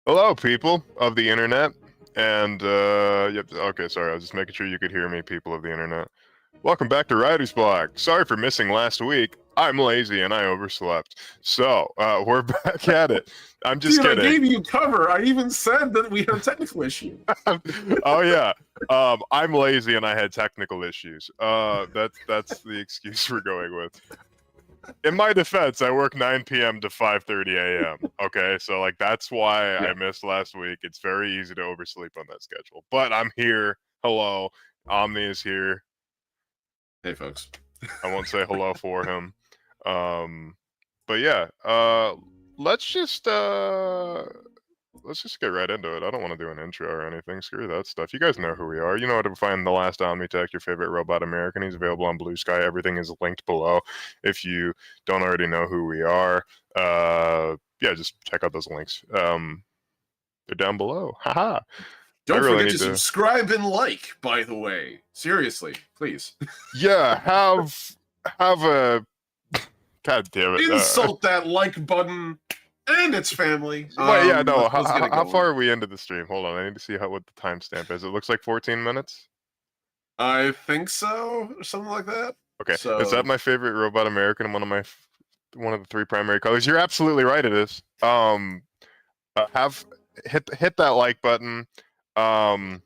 Hello, people of the internet. And, yep, okay, sorry, I was just making sure you could hear me, people of the internet. Welcome back to Writer's Block. Sorry for missing last week. I'm lazy and I overslept. So, we're back at it. I'm just Dude, I kidding. gave you cover. I even said that we had a technical issue. Oh, yeah. I'm lazy and I had technical issues. That's the excuse we're going with. In my defense, I work 9 p.m. to 5:30 a.m. Okay, so like that's why Yeah. I missed last week. It's very easy to oversleep on that schedule. But I'm here. Hello, Omni is here. Hey, folks. I won't say hello for him. But yeah, let's just let's just get right into it. I don't want to do an intro or anything. Screw that stuff. You guys know who we are. You know how to find the last Omni Tech, your favorite robot American. He's available on Blue Sky. Everything is linked below. If you don't already know who we are, yeah, just check out those links. They're down below. Haha. Don't really forget need to subscribe and like, by the way. Seriously, please. Yeah, have a. God damn it. Insult that like button and its family. Wait, yeah, no. Let's get it How going. far are we into the stream? Hold on, I need to see what the timestamp is. It looks like 14 minutes. I think so, or something like that. Okay, So, is that my favorite robot American? One of the three primary colors. You're absolutely right. It is. Have hit that like button. Um,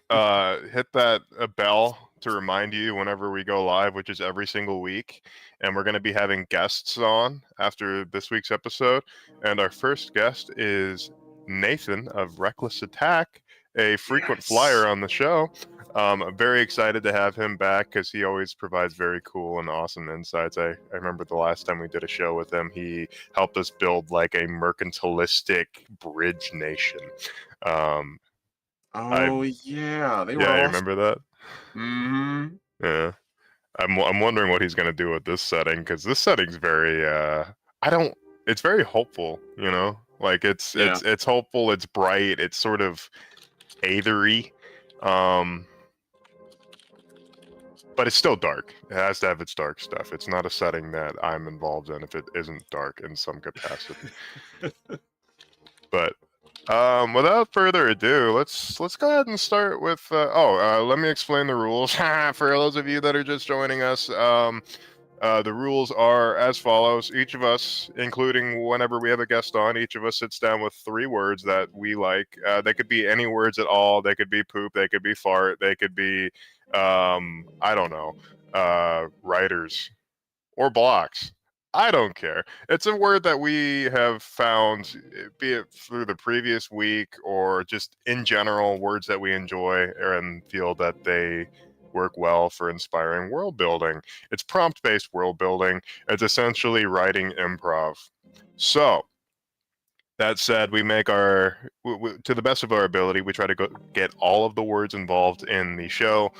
hit that bell to remind you whenever we go live, which is every single week. And we're going to be having guests on after this week's episode. And our first guest is Nathan of Reckless Attack, a frequent flyer on the show. I'm very excited to have him back because he always provides very cool and awesome insights. I remember the last time we did a show with him, he helped us build like a mercantilistic bridge nation. oh yeah, they were Yeah, you all. remember that? Mm-hmm. Yeah. I'm wondering what he's gonna do with this setting because this setting's very I don't it's very hopeful, you know? Like it's hopeful, it's bright, it's sort of aethery. But it's still dark. It has to have its dark stuff. It's not a setting that I'm involved in if it isn't dark in some capacity. But without further ado, let's go ahead and start with. Let me explain the rules for those of you that are just joining us. The rules are as follows: each of us, including whenever we have a guest on, each of us sits down with 3 words that we like. They could be any words at all. They could be poop. They could be fart. They could be, I don't know, writers or blocks. I don't care. It's a word that we have found, be it through the previous week or just in general, words that we enjoy and feel that they work well for inspiring world building. It's prompt based world building. It's essentially writing improv. So, that said, we make to the best of our ability, we try to get all of the words involved in the show,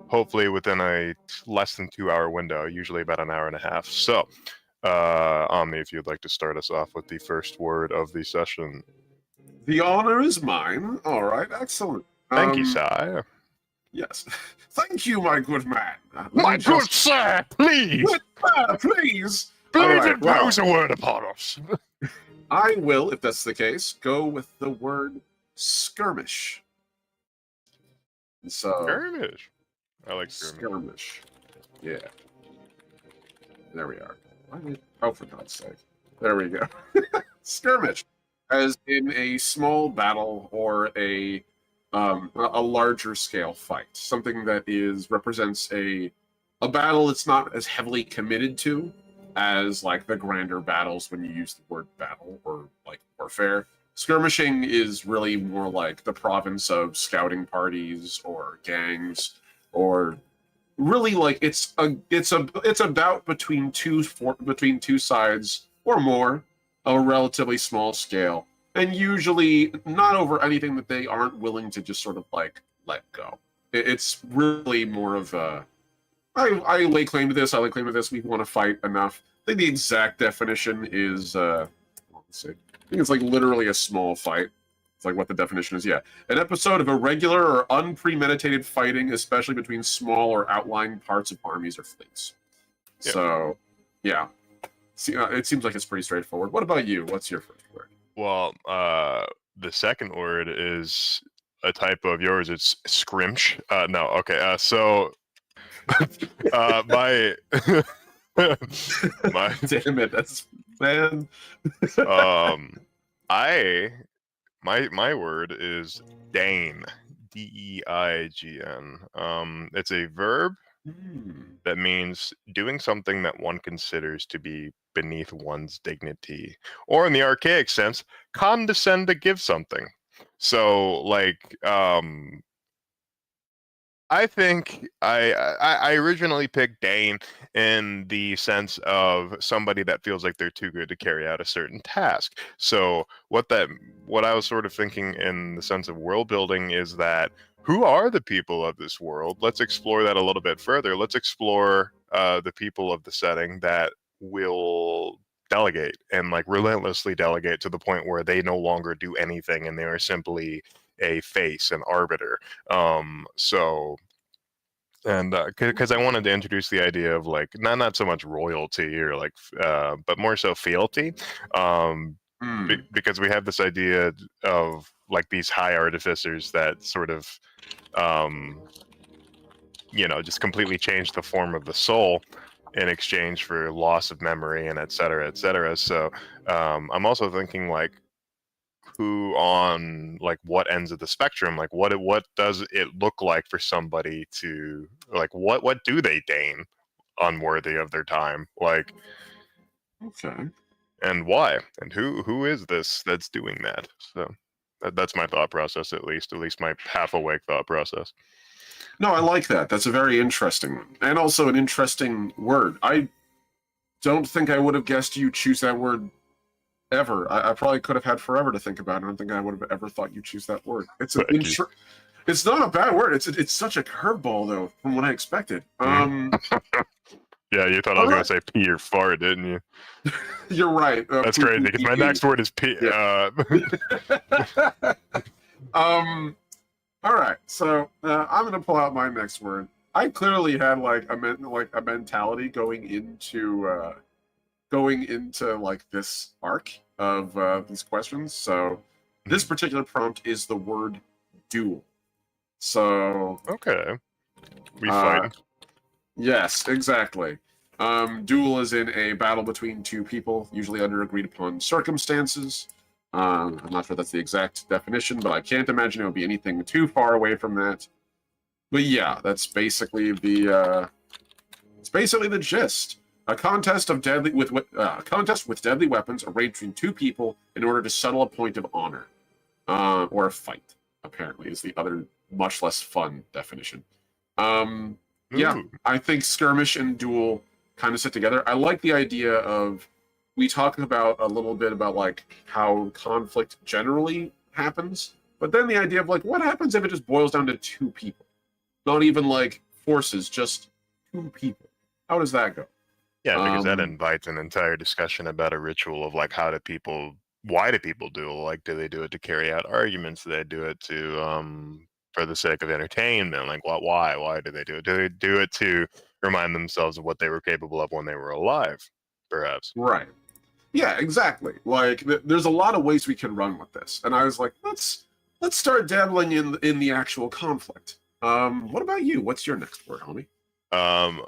hopefully within a less than 2-hour window, usually about an hour and a half. So, Omni, if you'd like to start us off with the first word of the session. The honor is mine. All right, excellent. Thank you, sire. Yes. Thank you, my good man. My good sir, please! Good sir, please! Please impose a word upon us. I will, if that's the case, go with the word skirmish. So, skirmish. I like skirmish. Yeah. There we are. Oh, for God's sake. There we go. Skirmish. As in a small battle or a larger scale fight. Something that represents a battle that's not as heavily committed to as like the grander battles when you use the word battle or like warfare. Skirmishing is really more like the province of scouting parties or gangs, or really like it's a bout between two sides or more, a relatively small scale, and usually not over anything that they aren't willing to just sort of like let go. It's really more of a I lay claim to this. I lay claim to this. We want to fight enough. I think the exact definition is let's see. I think it's like literally a small fight. It's like what the definition is. Yeah, an episode of irregular or unpremeditated fighting, especially between small or outlying parts of armies or fleets. Yeah. So, yeah. See, it seems like it's pretty straightforward. What about you? What's your first word? Well, the second word is a type of yours. It's scrimch. No, okay. So, my my Damn it, that's man. um, I my word is Deign. Deign. It's a verb Hmm. that means doing something that one considers to be beneath one's dignity, or in the archaic sense, condescend to give something. So, like, I think I originally picked Dane in the sense of somebody that feels like they're too good to carry out a certain task. So what I was sort of thinking in the sense of world building is that who are the people of this world? Let's explore that a little bit further. Let's explore the people of the setting that will delegate and like relentlessly delegate to the point where they no longer do anything and they are simply a face, an arbiter. So and because I wanted to introduce the idea of like not so much royalty or like but more so fealty, um Hmm. because we have this idea of like these high artificers that sort of um just completely change the form of the soul in exchange for loss of memory and et cetera, et cetera. So I'm also thinking like who on like what ends of the spectrum, like what does it look like for somebody to like what do they deign unworthy of their time, like, Okay. and why, and who is this that's doing that? So that's my thought process, at least my half awake thought process. No, I like that. That's a very interesting one, and also an interesting word. I don't think I would have guessed you choose that word ever. I probably could have had forever to think about it. I don't think I would have ever thought you choose that word. Thank you. It's not a bad word. It's such a curveball though, from what I expected. Mhm. Yeah, you thought I All was gonna right, say pee or fart, didn't you? you're right. That's Poo crazy poo because pee my pee. next word is pee. Yeah. um. All right, so I'm gonna pull out my next word. I clearly had like a mentality going into like this arc of these questions. So this particular prompt is the word duel. So Okay, we uh, fighting. yes, exactly. Duel is in a battle between two people, usually under agreed upon circumstances. I'm not sure that's the exact definition, but I can't imagine it would be anything too far away from that. But yeah, that's basically the gist. A contest of deadly with a contest with deadly weapons arranged between two people in order to settle a point of honor, or a fight. Apparently, is the other much less fun definition. Yeah, Ooh. I think skirmish and duel kind of sit together. I like the idea of we talk about a little bit about like how conflict generally happens, but then the idea of like what happens if it just boils down to two people, not even like forces, just two people. How does that go? Yeah, because that Um, invites an entire discussion about a ritual of like why do people duel? Like, do they do it to carry out arguments? Do they do it to for the sake of entertainment? Like, why do they do it? Do they do it to remind themselves of what they were capable of when they were alive? Perhaps. right. Yeah, exactly. Like there's a lot of ways we can run with this, and I was like, let's start dabbling in the actual conflict. What about you? What's your next word, homie?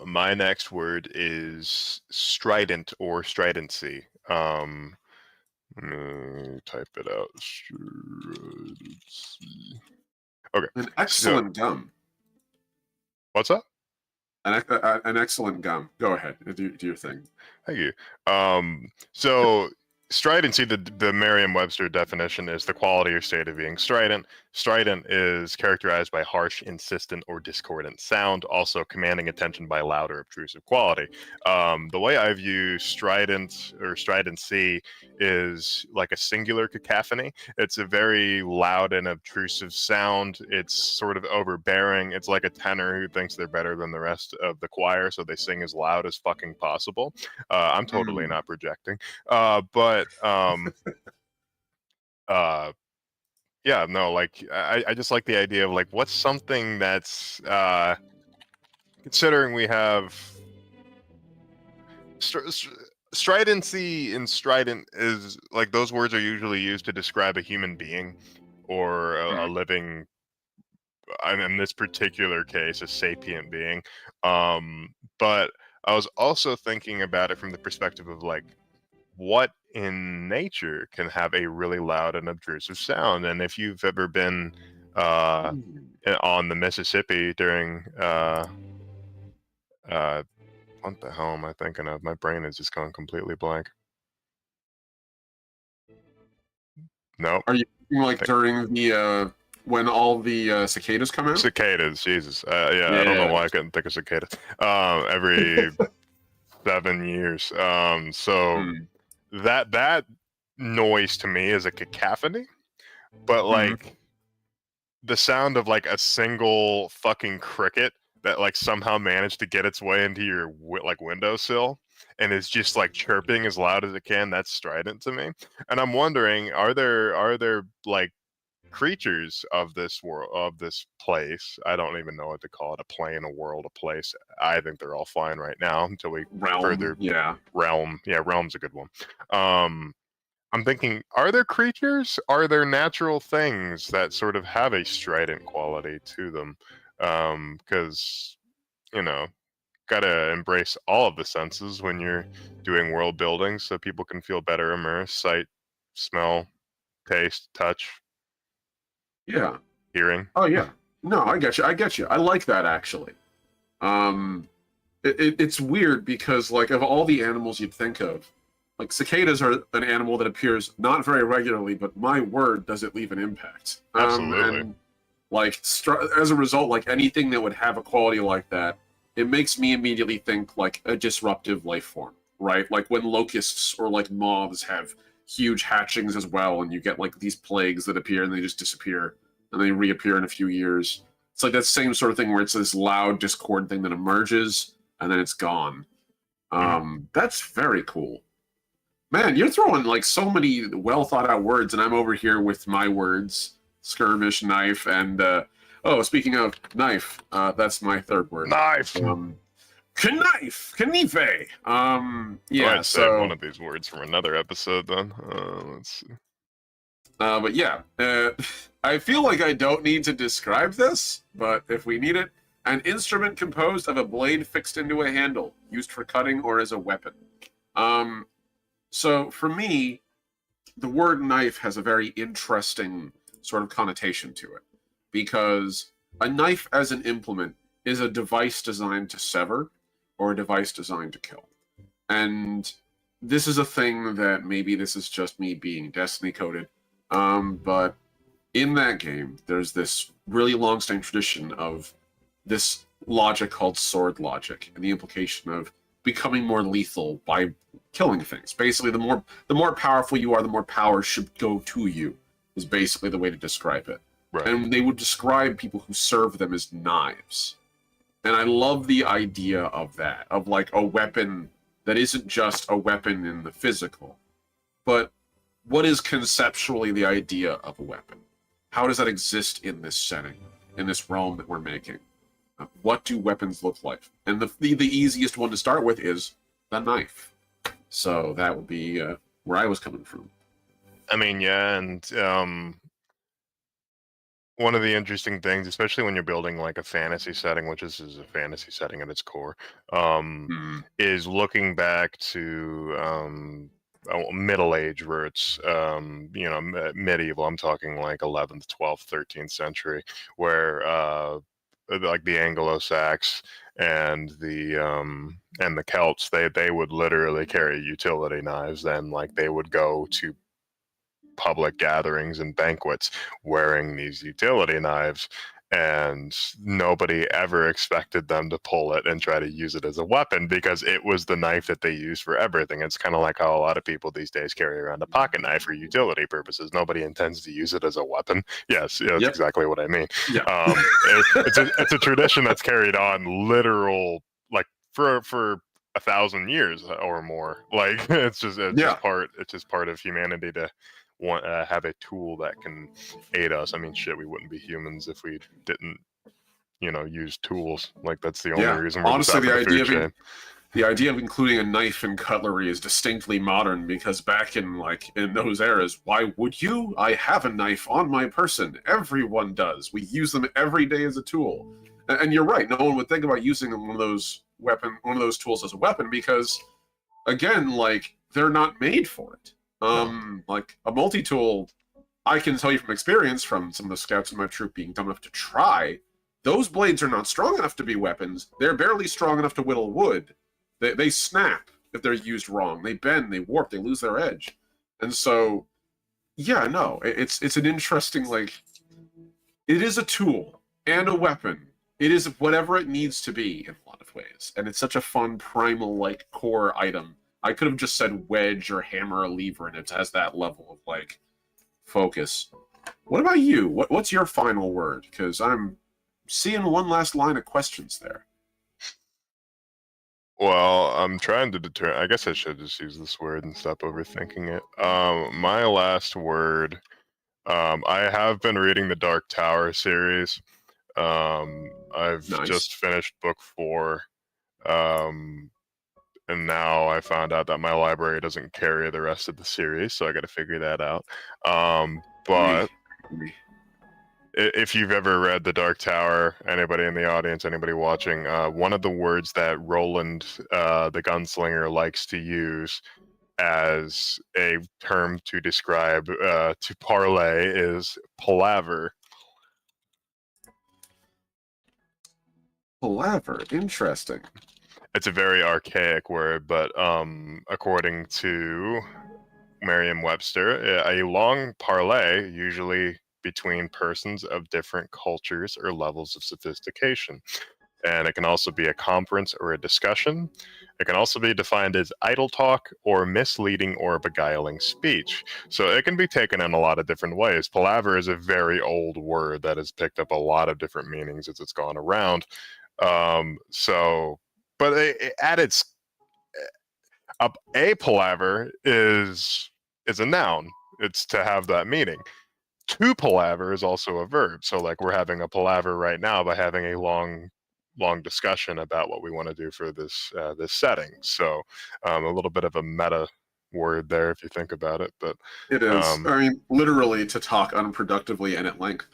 My next word is strident or stridency. Let me type it out. Stridency. Okay, An so excellent gum. what's up? An excellent gum. Go ahead. Do your thing. Thank you. So stridency, the Merriam-Webster definition is the quality or state of being strident. Strident is characterized by harsh, insistent, or discordant sound, also commanding attention by loud or obtrusive quality. The way I view strident or stridency is like a singular cacophony. It's a very loud and obtrusive sound. It's sort of overbearing. It's like a tenor who thinks they're better than the rest of the choir, so they sing as loud as fucking possible. I'm totally Mm. not projecting. But uh, yeah, no, like I just like the idea of like what's something that's considering we have stridency and strident is like those words are usually used to describe a human being or a living, and in this particular case, a sapient being. But I was also thinking about it from the perspective of like what in nature can have a really loud and obtrusive sound. And if you've ever been on the Mississippi during what the hell am I thinking of? My brain has just gone completely blank. Nope. Are you thinking like during the when all the cicadas come out? Cicadas, Jesus. Yeah, Yeah. I don't know why I couldn't think of cicadas. Every 7 years. So that noise to me is a cacophony, but like the sound of like a single fucking cricket that like somehow managed to get its way into your like windowsill and is just like chirping as loud as it can, that's strident to me. And I'm wondering, are there like creatures of this world, of this place? I don't even know what to call it, a plane, a world, a place. I think they're all fine right now until we further realm. Yeah, realm's a good one. I'm thinking, are there creatures? Are there natural things that sort of have a strident quality to them? Because, you know, gotta embrace all of the senses when you're doing world building so people can feel better immersed. Sight, smell, taste, touch, Yeah. hearing. Oh yeah. No, I get you. I get you. I like that actually. It's weird because like of all the animals you'd think of, like cicadas are an animal that appears not very regularly, but my word, does it leave an impact. Absolutely. And like as a result, like anything that would have a quality like that, it makes me immediately think like a disruptive life form, right? Like when locusts or like moths have huge hatchings as well, and you get like these plagues that appear and they just disappear and they reappear in a few years. It's like that same sort of thing where it's this loud discord thing that emerges and then it's gone. That's very cool. Man, you're throwing like so many well thought out words, and I'm over here with my words: skirmish, knife, and oh, speaking of knife, that's my third word. Knife. Knife, knife. Yeah. I might save one of these words from another episode then. Let's see. But yeah, I feel like I don't need to describe this, but if we need it, an instrument composed of a blade fixed into a handle, used for cutting or as a weapon. So for me, the word knife has a very interesting sort of connotation to it, because a knife as an implement is a device designed to sever or a device designed to kill. And this is a thing that maybe this is just me being Destiny coded, but in that game, there's this really long-standing tradition of this logic called sword logic, and the implication of becoming more lethal by killing things. Basically, the more powerful you are, the more power should go to you, is basically the way to describe it. Right. And they would describe people who serve them as knives. And I love the idea of that, of like a weapon that isn't just a weapon in the physical, but what is conceptually the idea of a weapon? How does that exist in this setting, in this realm that we're making? What do weapons look like? And the easiest one to start with is the knife. So that would be where I was coming from. I mean, yeah, and one of the interesting things, especially when you're building like a fantasy setting, which is a fantasy setting at its core, is looking back to Middle Age roots, medieval. I'm talking like 11th, 12th, 13th century, where like the Anglo-Sax and the Celts, they would literally carry utility knives. Then like they would go to public gatherings and banquets wearing these utility knives, and nobody ever expected them to pull it and try to use it as a weapon because it was the knife that they use for everything. It's kind of like how a lot of people these days carry around a pocket knife for utility purposes. Nobody intends to use it as a weapon. Yes, that's exactly what I mean. Yeah. It's a tradition that's carried on literal like for 1,000 years or more. Like it's just part of humanity to have a tool that can aid us. I mean, shit, we wouldn't be humans if we didn't, use tools. Like that's the only reason we're honestly, the idea food chain. the idea of including a knife and cutlery is distinctly modern because back in those eras, why would you? I have a knife on my person. Everyone does. We use them every day as a tool. And you're right. No one would think about using one of those tools as a weapon because, again, they're not made for it. Like a multi-tool, I can tell you from experience from some of the scouts in my troop being dumb enough to try, those blades are not strong enough to be weapons. They're barely strong enough to whittle wood. They snap if they're used wrong. They bend, they warp, they lose their edge. And so, yeah, no, it's an interesting, it is a tool and a weapon. It is whatever it needs to be in a lot of ways. And it's such a fun, primal, core item. I could have just said wedge or hammer or lever, and it has that level of, focus. What about you? What's your final word? Because I'm seeing one last line of questions there. Well, I'm trying to determine. I guess I should just use this word and stop overthinking it. My last word. I have been reading the Dark Tower series. I've just finished book 4. And now I found out that my library doesn't carry the rest of the series, so I got to figure that out. But if you've ever read The Dark Tower, anybody in the audience, anybody watching, one of the words that Roland, the gunslinger, likes to use as a term to describe to parlay is palaver. Palaver, interesting. It's a very archaic word, but according to Merriam-Webster, a long parley, usually between persons of different cultures or levels of sophistication. And it can also be a conference or a discussion. It can also be defined as idle talk or misleading or beguiling speech. So it can be taken in a lot of different ways. Palaver is a very old word that has picked up a lot of different meanings as it's gone around. At its a palaver is a noun. It's to have that meaning. To palaver is also a verb. So we're having a palaver right now by having a long discussion about what we want to do for this this setting. So a little bit of a meta word there if you think about it, but it is. I mean, literally to talk unproductively and at length.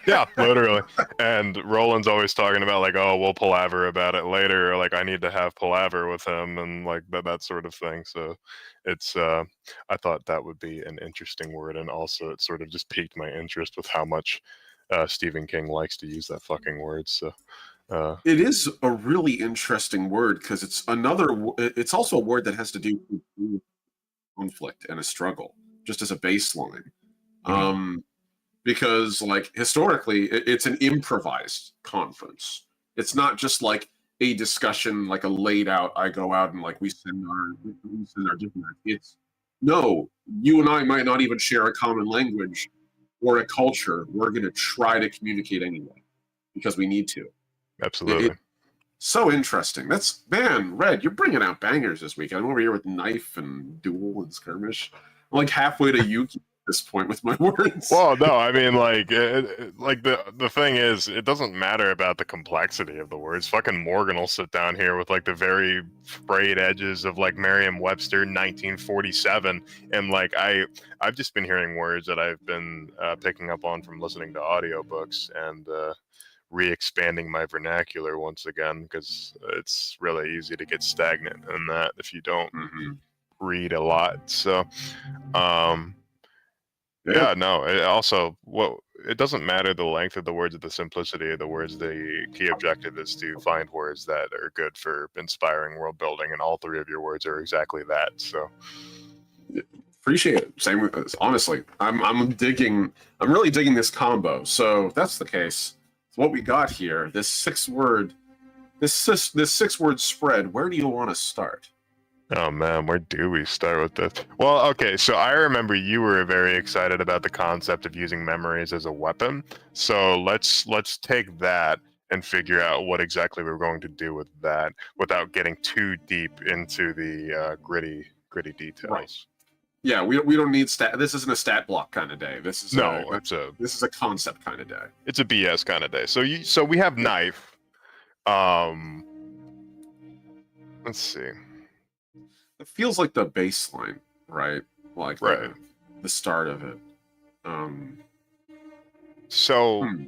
Yeah, literally. And Roland's always talking about oh, we'll palaver about it later, or I need to have palaver with him, and that sort of thing. So it's I thought that would be an interesting word, and also it sort of just piqued my interest with how much Stephen King likes to use that fucking word. So it is a really interesting word because it's also a word that has to do with conflict and a struggle, just as a baseline. Because historically it's an improvised conference. It's not just a discussion, a laid out, I go out and we send our diplomats. It's no, you and I might not even share a common language or a culture. We're going to try to communicate anyway because we need to. Absolutely. So interesting. Red, you're bringing out bangers this week. I'm over here with knife and duel and skirmish. I'm halfway to Yuki at this point with my words. Well, no, I mean, the thing is, it doesn't matter about the complexity of the words. Fucking Morgan will sit down here with the very frayed edges of Merriam-Webster 1947, and I've just been hearing words that I've been picking up on from listening to audiobooks and re-expanding my vernacular once again, because it's really easy to get stagnant in that if you don't read a lot. So it doesn't matter the length of the words or the simplicity of the words. The key objective is to find words that are good for inspiring world building, and all 3 of your words are exactly that. So appreciate it. Same with us. Honestly, I'm really digging this combo. So if that's the case, what we got here, this 6-word spread, where do you want to start? Oh man, where do we start with this? Well, okay, so I remember you were very excited about the concept of using memories as a weapon. So let's take that and figure out what exactly we're going to do with that without getting too deep into the gritty details. Right. Yeah, we don't need stat. This isn't a stat block kind of day. This is a concept kind of day. It's a BS kind of day. So we have knife. Let's see. It feels like the baseline, right? Like Right. the start of it. So Hmm.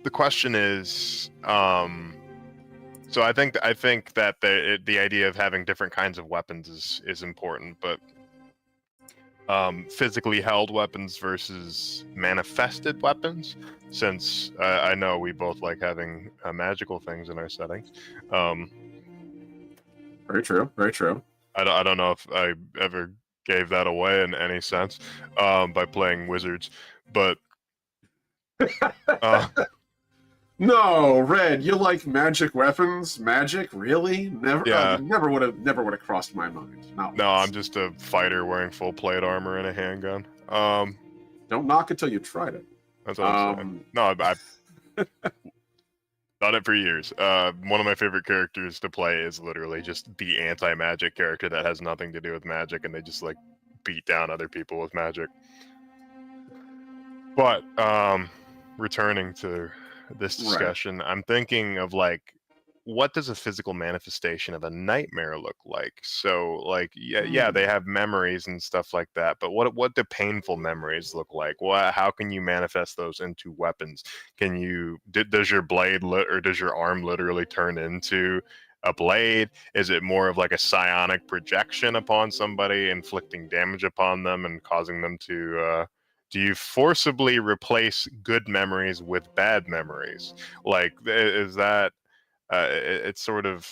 the question is, so I think that the idea of having different kinds of weapons is important, but physically held weapons versus manifested weapons, since I know we both like having magical things in our settings. Very true. Very true. I don't know if I ever gave that away in any sense by playing wizards, but uh, No, Red, you like magic weapons? Magic? Really? Never. yeah, Never would have crossed my mind. Not no, I'm once. just a fighter wearing full plate armor and a handgun. Don't knock it till you tried it. That's what I'm saying. No, I've done it for years. One of my favorite characters to play is literally just the anti-magic character that has nothing to do with magic, and they just like beat down other people with magic. But returning to this Right. discussion, I'm thinking of like, what does a physical manifestation of a nightmare look like? So like, yeah, they have memories and stuff like that, but what do painful memories look like? How can you manifest those into weapons? Can you does your blade or does your arm literally turn into a blade? Is it more of like a psionic projection upon somebody, inflicting damage upon them and causing them to do you forcibly replace good memories with bad memories? Like, is that it's sort of,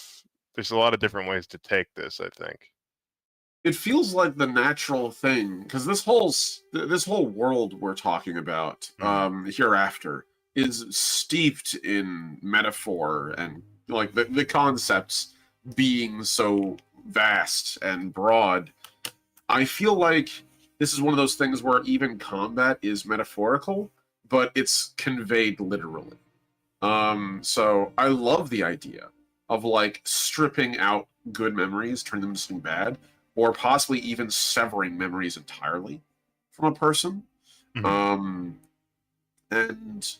there's a lot of different ways to take this, I think. It feels like the natural thing because this whole world we're talking about Mm. hereafter is steeped in metaphor and like the concepts being so vast and broad. I feel like this is one of those things where even combat is metaphorical, but it's conveyed literally. So I love the idea of like stripping out good memories, turning them into something bad, or possibly even severing memories entirely from a person. Mhm. Um, and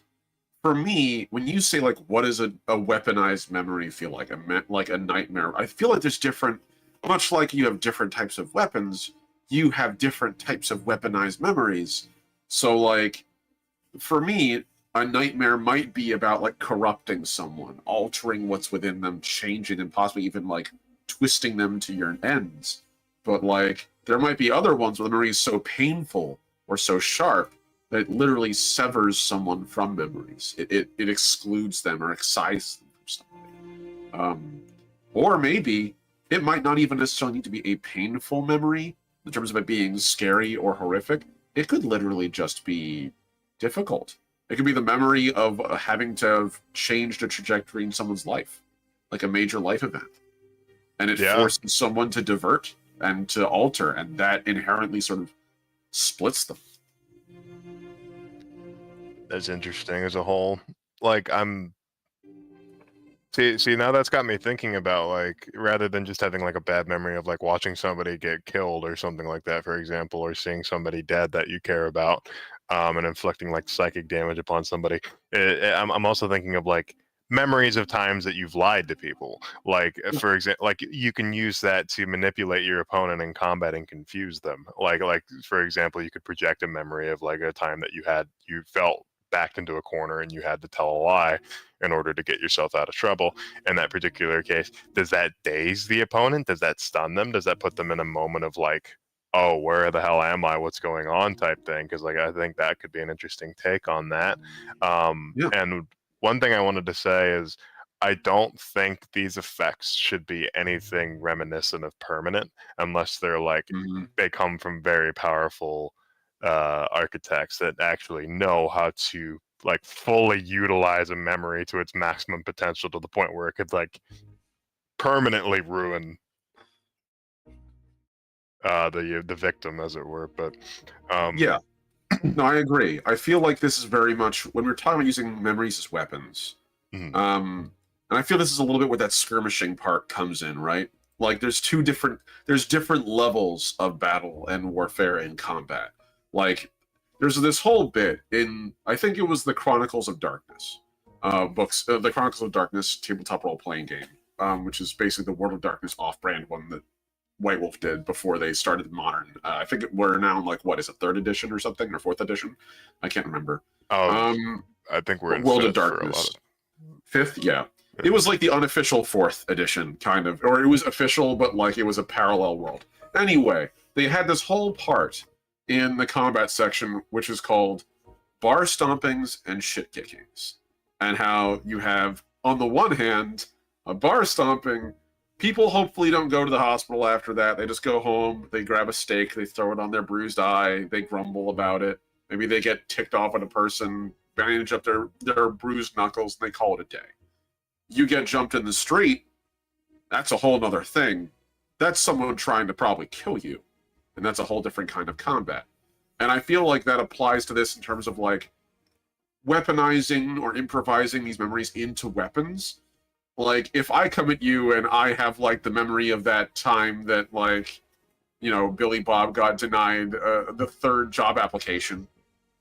for me, when you say like, what does a weaponized memory feel like? Like a nightmare. I feel like there's different, much like you have different types of weapons, you have different types of weaponized memories. So like for me, a nightmare might be about like corrupting someone, altering what's within them, changing and possibly even like twisting them to your ends. But like there might be other ones where the memory is so painful or so sharp that it literally severs someone from memories. It excludes them or excises them from something. Or maybe it might not even necessarily need to be a painful memory in terms of it being scary or horrific. It could literally just be difficult. It could be the memory of having to have changed a trajectory in someone's life, like a major life event. And it Yeah, forces someone to divert and to alter, and that inherently sort of splits them. that's interesting as a whole. Like, I'm see now that's got me thinking about, like, rather than just having like a bad memory of like watching somebody get killed or something like that, for example, or seeing somebody dead that you care about, and inflicting like psychic damage upon somebody. I'm also thinking of like memories of times that you've lied to people. Like, for example, like you can use that to manipulate your opponent in combat and confuse them. Like for example, you could project a memory of like a time that you felt backed into a corner and you had to tell a lie in order to get yourself out of trouble. In that particular case, does that daze the opponent? Does that stun them? Does that put them in a moment of like, oh, where the hell am I? What's going on? Type thing? Because like I think that could be an interesting take on that. Yeah. And one thing I wanted to say is I don't think these effects should be anything reminiscent of permanent unless they're like Mm-hmm. they come from very powerful architects that actually know how to like fully utilize a memory to its maximum potential to the point where it could like permanently ruin the victim, as it were. But Yeah. No, I agree. I feel like this is very much when we're talking about using memories as weapons. mhm, And I feel this is a little bit where that skirmishing part comes in, right? Like there's different levels of battle and warfare and combat. Like there's this whole bit in I think it was the Chronicles of Darkness books, the Chronicles of Darkness tabletop role playing game which is basically the World of Darkness off-brand one that White Wolf did before they started the modern. I think we're now in like, what is it, 3rd edition or something, or 4th edition? I can't remember. I think we're in World 5th of Darkness. For a lot of... 5th, yeah. It was like the unofficial 4th edition, kind of, or it was official, but like it was a parallel world. Anyway, they had this whole part in the combat section, which is called bar stompings and shit kickings, and how you have, on the one hand, a bar stomping. People hopefully don't go to the hospital after that. They just go home, they grab a steak, they throw it on their bruised eye, they grumble about it. Maybe they get ticked off at a person, bandage up their bruised knuckles, and they call it a day. You get jumped in the street, that's a whole nother thing. That's someone trying to probably kill you. And that's a whole different kind of combat. And I feel like that applies to this in terms of like weaponizing or improvising these memories into weapons. Like, if I come at you and I have like the memory of that time that, like, you know, Billy Bob got denied the 3rd job application.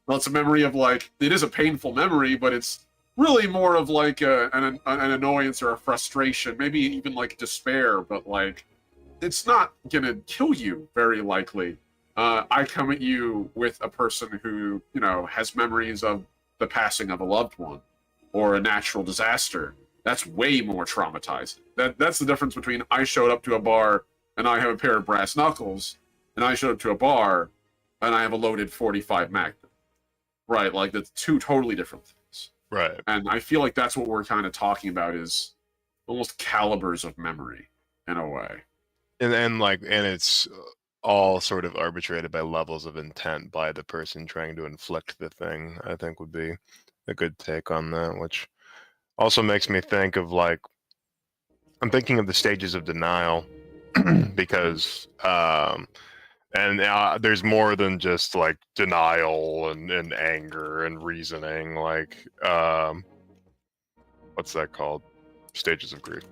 Well, it's a memory of like, it is a painful memory, but it's really more of like an annoyance or a frustration, maybe even like despair, but like, it's not gonna kill you very likely. I come at you with a person who, you know, has memories of the passing of a loved one or a natural disaster. That's way more traumatizing. That's the difference between I showed up to a bar and I have a pair of brass knuckles, and I showed up to a bar and I have a loaded .45 Magnum. Right, like that's 2 totally different things. Right. And I feel like that's what we're kind of talking about, is almost calibers of memory in a way. And it's all sort of arbitrated by levels of intent by the person trying to inflict the thing, I think would be a good take on that, which also makes me think of like, I'm thinking of the stages of denial because there's more than just like denial and anger and reasoning. Like, what's that called? Stages of grief.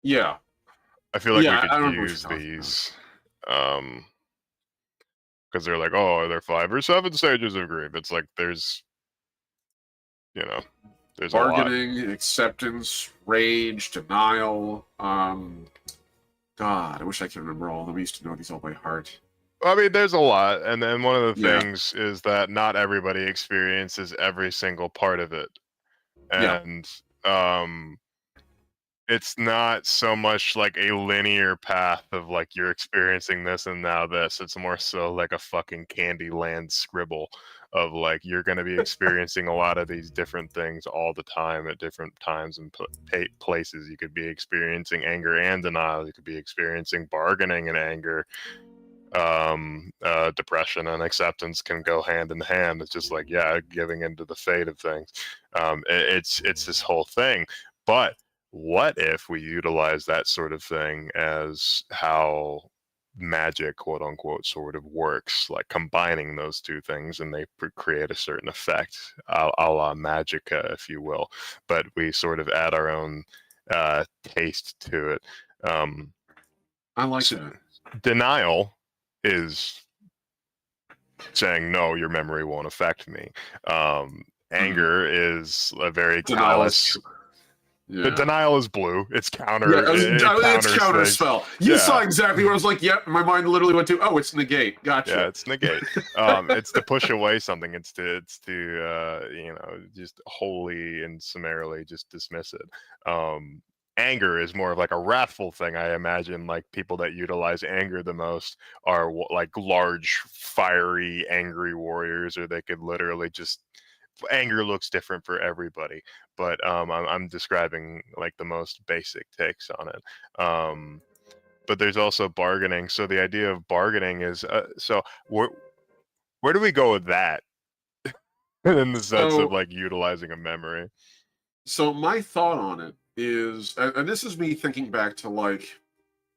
Yeah. I feel like Yeah, we I don't could know what use you're talking these, because they're like, oh, are there 5 or 7 stages of grief? It's like there's, you know, there's bargaining, acceptance, rage, denial. God, I wish I could remember all of them. I used to know these all by heart. I mean, there's a lot, and then one of the things is that not everybody experiences every single part of it, and it's not so much like a linear path of like you're experiencing this and now this. It's more so like a fucking Candyland scribble of like you're going to be experiencing a lot of these different things all the time at different times and places. You could be experiencing anger and denial. You could be experiencing bargaining and anger. Depression and acceptance can go hand in hand. It's just like, yeah, giving into the fate of things. It's this whole thing. But what if we utilize that sort of thing as how magic, quote unquote, sort of works, like combining those 2 things, and they create a certain effect, a la Magica, if you will, but we sort of add our own taste to it. I like that. Denial is saying, no, your memory won't affect me. Anger is a very callous. The denial is blue. It's counter. It's counter spell. You saw exactly where I was like, yep. My mind literally went to, oh, it's negate. Gotcha. Yeah, it's negate. It's to push away something. It's to you know, just wholly and summarily just dismiss it. Anger is more of like a wrathful thing. I imagine like people that utilize anger the most are like large, fiery, angry warriors, or they could literally just. Anger looks different for everybody, but I'm describing like the most basic takes on it. But there's also bargaining. So the idea of bargaining is so where do we go with that in the sense of like utilizing a memory? So my thought on it is, and this is me thinking back to like,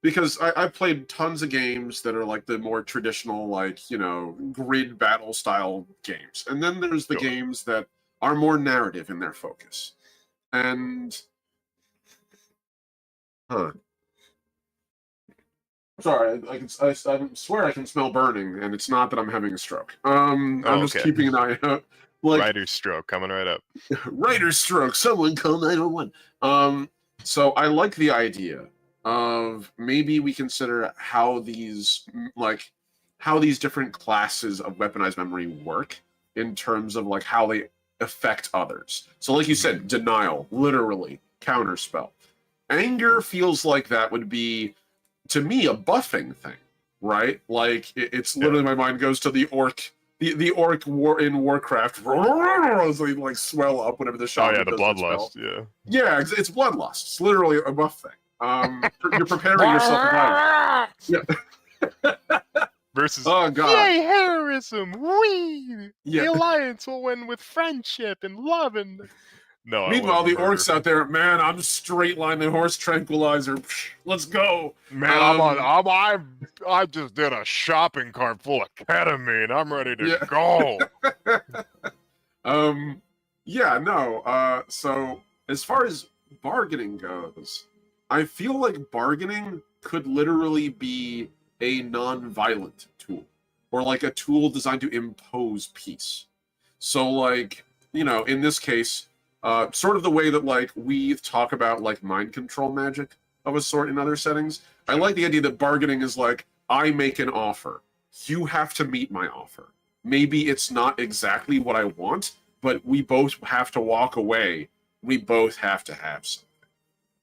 because I've played tons of games that are like the more traditional, like, you know, grid battle style games. And then there's the games that are more narrative in their focus. And, sorry, I swear I can smell burning, and it's not that I'm having a stroke. I'm just keeping an eye out. Like, writer's stroke coming right up. Writer's stroke. Someone call 911. So I like the idea of maybe we consider how these how these different classes of weaponized memory work in terms of like how they affect others. So like you Mhm. said, denial, literally, counterspell. Anger feels like that would be to me a buffing thing, right? Like it's Yeah. literally my mind goes to the orc, the orc war in Warcraft, so they like swell up whenever the Oh yeah, shaman the does their spell. bloodlust. Yeah. Yeah, it's bloodlust. It's literally a buff thing. You're preparing yourself to die. Yeah. Versus, Oh God. yay, heroism! Wee! The Yeah. alliance will win with friendship and love and. No, I want Meanwhile, to the murder. orcs out there, man, I'm straight line the horse tranquilizer. Let's go. Man, I just did a shopping cart full of ketamine. I'm ready to Yeah. go. um. Yeah. No. So as far as bargaining goes, I feel like bargaining could literally be a non-violent tool, or like a tool designed to impose peace. So, like, in this case, sort of the way that like we talk about like mind control magic of a sort in other settings. I like the idea that bargaining is like I make an offer, you have to meet my offer. Maybe it's not exactly what I want, but we both have to walk away. We both have to have something.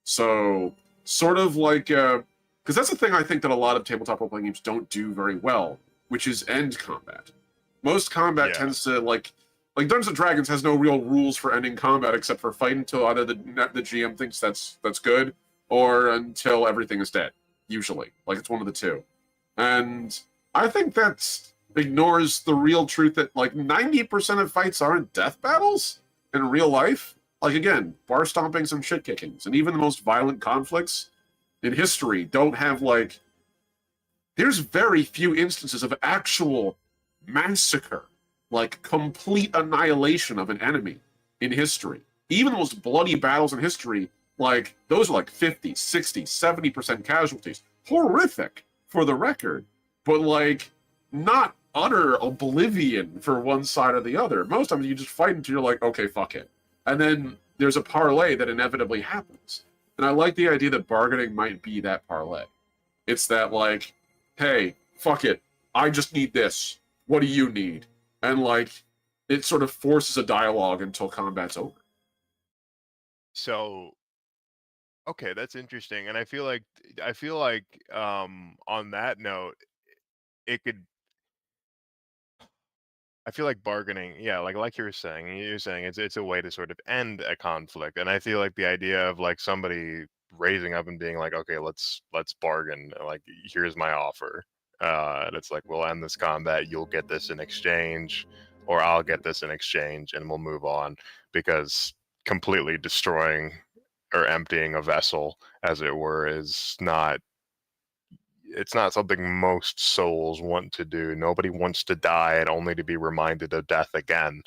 So, sort of like, because that's the thing I think that a lot of tabletop role playing games don't do very well, which is end combat. Most combat Yeah. tends to like Dungeons and Dragons has no real rules for ending combat except for fight until either the GM thinks that's good, or until everything is dead. Usually, like it's one of the two. And I think that ignores the real truth that like 90% of fights aren't death battles in real life. Like again, bar stompings and shit kickings, and even the most violent conflicts in history don't have like. There's very few instances of actual massacre, like complete annihilation of an enemy in history. Even the most bloody battles in history, like those are like 50, 60, 70% casualties. Horrific for the record, but like not utter oblivion for one side or the other. Most times you just fight until you're like, okay, fuck it. And then there's a parlay that inevitably happens. And I like the idea that bargaining might be that parlay. It's that like, hey, fuck it. I just need this. What do you need? And like it sort of forces a dialogue until combat's over. So, okay, that's interesting, and I feel like on that note, it could. I feel like bargaining, yeah, like you're saying it's a way to sort of end a conflict, and I feel like the idea of like somebody raising up and being like, okay, let's bargain, like here's my offer, and it's like we'll end this combat, you'll get this in exchange, or I'll get this in exchange, and we'll move on, because completely destroying or emptying a vessel, as it were, is not it's not something most souls want to do. Nobody wants to die and only to be reminded of death again.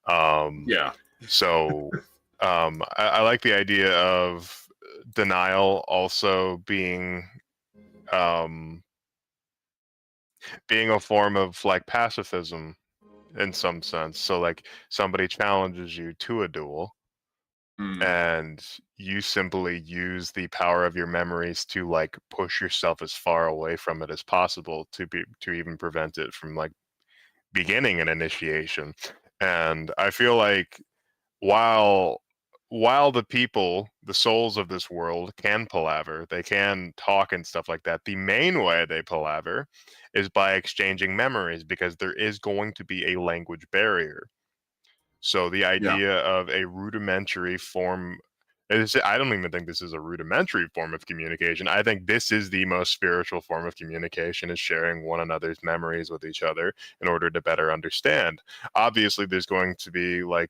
Um, Yeah. so I like the idea of denial also um, being a form of like pacifism in some sense. So like somebody challenges you to a duel, Mm. and you simply use the power of your memories to like push yourself as far away from it as possible to even prevent it from like beginning an initiation. And I feel like while the souls of this world can palaver, they can talk and stuff like that, the main way they palaver is by exchanging memories, because there is going to be a language barrier. So the Yeah. idea of a rudimentary form I don't even think this is a rudimentary form of communication. I think this is the most spiritual form of communication, is sharing one another's memories with each other in order to better understand. Obviously, there's going to be like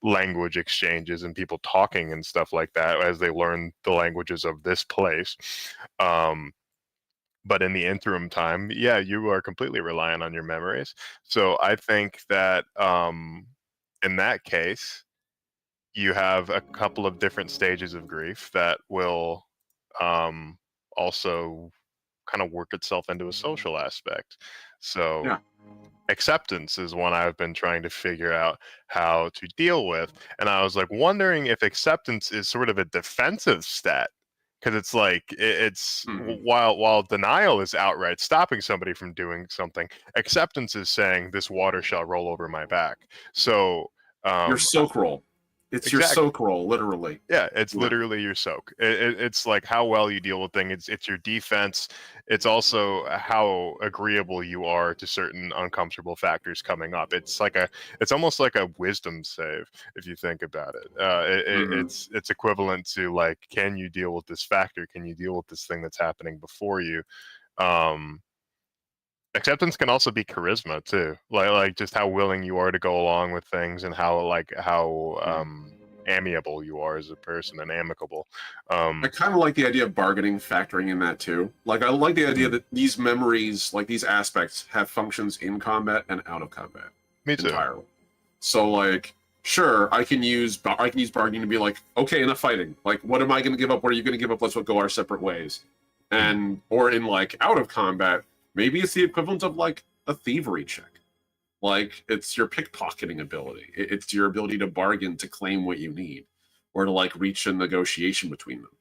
language exchanges and people talking and stuff like that as they learn the languages of this place. Um, but in the interim time, yeah, you are completely reliant on your memories. So I think that in that case, you have a couple of different stages of grief that will um, also kind of work itself into a social aspect. So Yeah. acceptance is one I've been trying to figure out how to deal with. And I was like wondering if acceptance is sort of a defensive stat. Because it's like while denial is outright stopping somebody from doing something, acceptance is saying this water shall roll over my back. So Your soak roll. It's your exactly. soak roll, literally. Yeah, it's literally your soak. It's like how well you deal with things. It's your defense. It's also how agreeable you are to certain uncomfortable factors coming up. It's almost like a wisdom save if you think about it. It's equivalent to like, can you deal with this factor? Can you deal with this thing that's happening before you? Acceptance can also be charisma too, like just how willing you are to go along with things and how amiable you are as a person and amicable. I kind of like the idea of bargaining factoring in that too. Like I like the idea that these memories, like these aspects, have functions in combat and out of combat. Me too. Entirely. So like, sure, I can use bargaining to be like, okay, enough fighting. Like, what am I going to give up? What are you going to give up? Let's go our separate ways. And or in like out of combat, maybe it's the equivalent of like a thievery check. Like it's your pickpocketing ability. It's your ability to bargain to claim what you need, or to like reach a negotiation between them.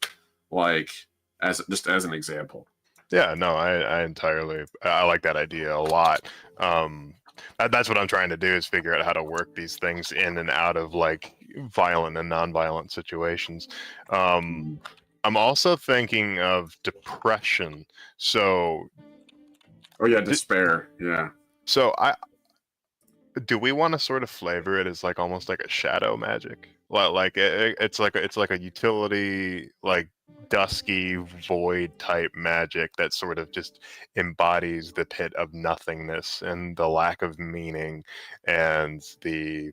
Like as an example. Yeah, no, I like that idea a lot. That's what I'm trying to do is figure out how to work these things in and out of like violent and non-violent situations. I'm also thinking of depression. So, oh yeah, despair. Yeah. So do we want to sort of flavor it as like almost like a shadow magic? Like it's like a utility, like dusky void type magic that sort of just embodies the pit of nothingness and the lack of meaning and the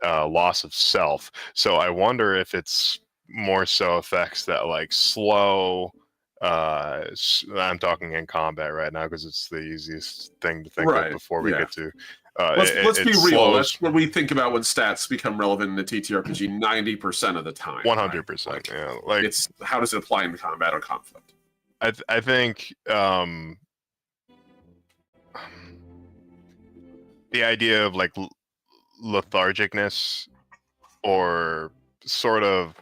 loss of self. So I wonder if it's more so effects that like slow. I'm talking in combat right now because it's the easiest thing to think of before we get to. Let's be real. That's what we think about when stats become relevant in the TTRPG 90% of the time. 100%. Right? Yeah, like it's how does it apply in combat or conflict? I think the idea of like lethargicness or sort of,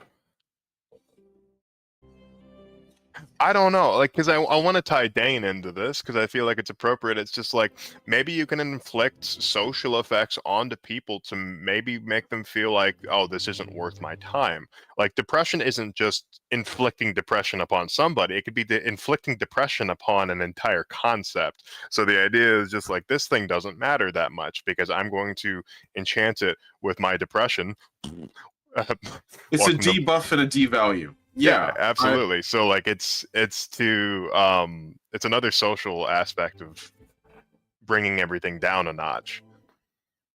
I don't know, like, because I want to tie Dane into this because I feel like it's appropriate. It's just like maybe you can inflict social effects onto people to maybe make them feel like, oh, this isn't worth my time. Like depression isn't just inflicting depression upon somebody. It could be inflicting depression upon an entire concept. So the idea is just like, this thing doesn't matter that much because I'm going to enchant it with my depression. It's a debuff and a devalue. Yeah, absolutely. So like it's another social aspect of bringing everything down a notch.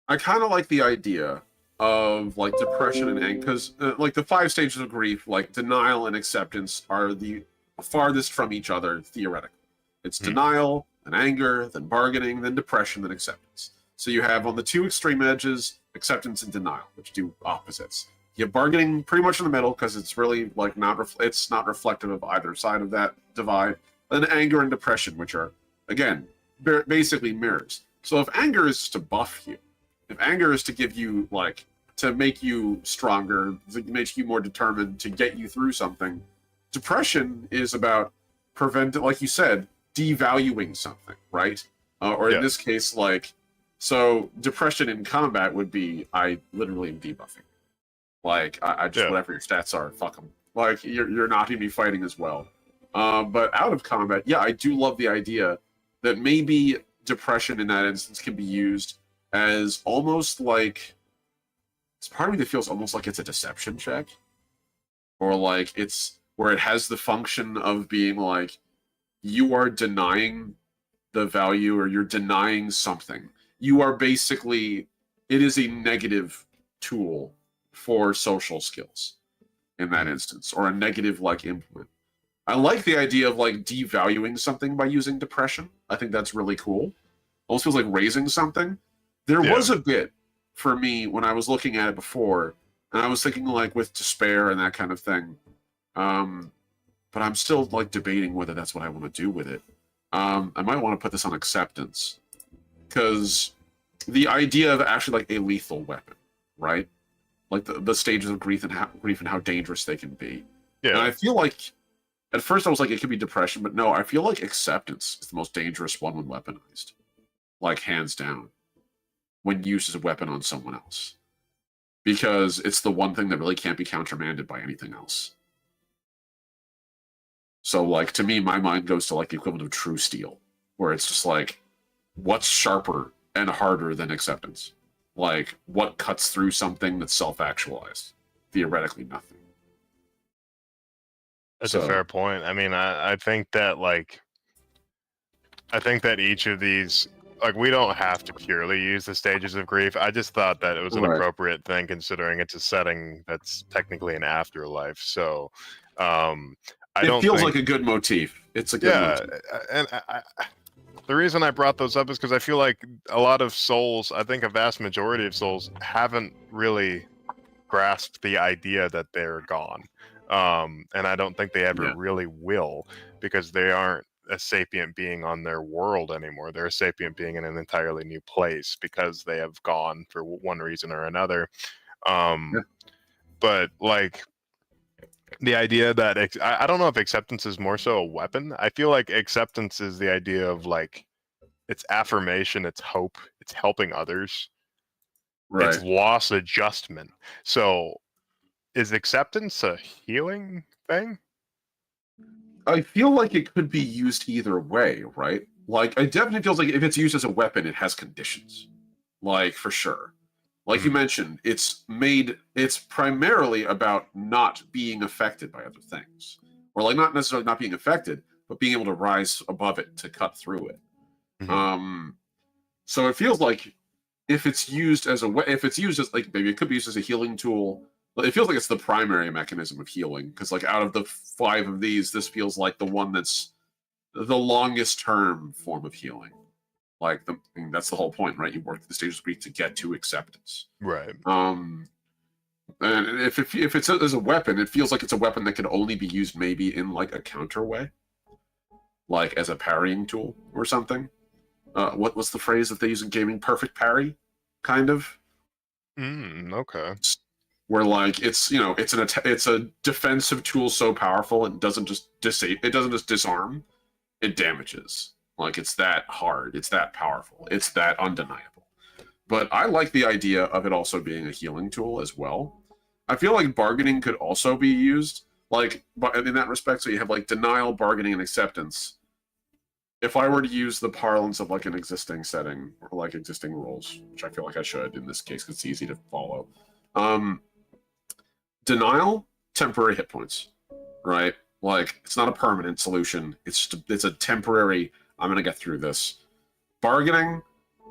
I kind of like the idea of like depression and anger because like the 5 stages of grief, like denial and acceptance are the farthest from each other theoretically. It's denial, then anger, then bargaining, then depression, then acceptance. So you have on the 2 extreme edges acceptance and denial, which do opposites. You have bargaining pretty much in the middle because it's really like it's not reflective of either side of that divide. Then anger and depression, which are again basically mirrors. So if anger is to buff you, if anger is to give you like to make you stronger, to make you more determined, to get you through something, depression is about like you said, devaluing something, right? Or in this case, like so depression in combat would be I literally am debuffing. Like I just whatever your stats are, fuck them. Like you're not gonna be fighting as well. But out of combat, yeah, I do love the idea that maybe depression in that instance can be used as almost like it's part of me that feels almost like it's a deception check, or like it's where it has the function of being like you are denying the value or you're denying something. You are basically it is a negative tool for social skills in that instance, or a negative like implement. I like the idea of like devaluing something by using depression. I think that's really cool. Almost feels like raising something. There was a bit for me when I was looking at it before, and I was thinking like with despair and that kind of thing. But I'm still like debating whether that's what I want to do with it. I might want to put this on acceptance because the idea of actually like a lethal weapon, right? Like the stages of grief and how dangerous they can be. And Yeah, I feel like at first I was like it could be depression, but no, I feel like acceptance is the most dangerous one when weaponized, like hands down, when used as a weapon on someone else, because it's the one thing that really can't be countermanded by anything else. So like to me, my mind goes to like the equivalent of true steel, where it's just like, what's sharper and harder than acceptance? Like what cuts through something that's self-actualized? Theoretically, nothing. that's a So fair point. I mean, I think that like I think that each of these, like, we don't have to purely use the stages of grief. I just thought that it was an right, appropriate thing considering it's a setting that's technically an afterlife. So, um, I it don't feels think, like a good motif. It's a good yeah. motif. And the reason I brought those up is because I feel like a lot of souls, I think a vast majority of souls, haven't really grasped the idea that they're gone. And I don't think they ever Yeah, really will because they aren't a sapient being on their world anymore. They're a sapient being in an entirely new place because they have gone for one reason or another. yeah. Um, but like the idea that I don't know if acceptance is more so a weapon. I feel like acceptance is the idea of like it's affirmation, it's hope, it's helping others, it's Right. loss adjustment. So is acceptance a healing thing? I feel like it could be used either way, right? Like, it definitely feels like if it's used as a weapon, it has conditions. Like, for sure. Like you Mhm. mentioned, it's primarily about not being affected by other things. Or, like, not necessarily not being affected, but being able to rise above it to cut through it. Mhm. Um, so it feels like if it's used as if it's used as like maybe it could be used as a healing tool. But it feels like it's the primary mechanism of healing because like out of the five of these, this feels like the one that's the longest term form of healing. Like I mean, that's the whole point, right? You work the stages of grief to get to acceptance. Right. Um, and if it's as a weapon, it feels like it's a weapon that can only be used maybe in like a counter way, like as a parrying tool or something. What was the phrase that they use in gaming? Perfect parry, kind of. Okay. Where like it's it's a defensive tool so powerful it doesn't just disarm, it damages. Like it's that hard, it's that powerful, it's that undeniable. But I like the idea of it also being a healing tool as well. I feel like bargaining could also be used like but in that respect. So you have like denial, bargaining, and acceptance. If I were to use the parlance of like an existing setting or like existing rules, which I feel like I should in this case because it's easy to follow, um, denial, temporary hit points, right? Like it's not a permanent solution. It's a temporary. I'm gonna get through this. Bargaining,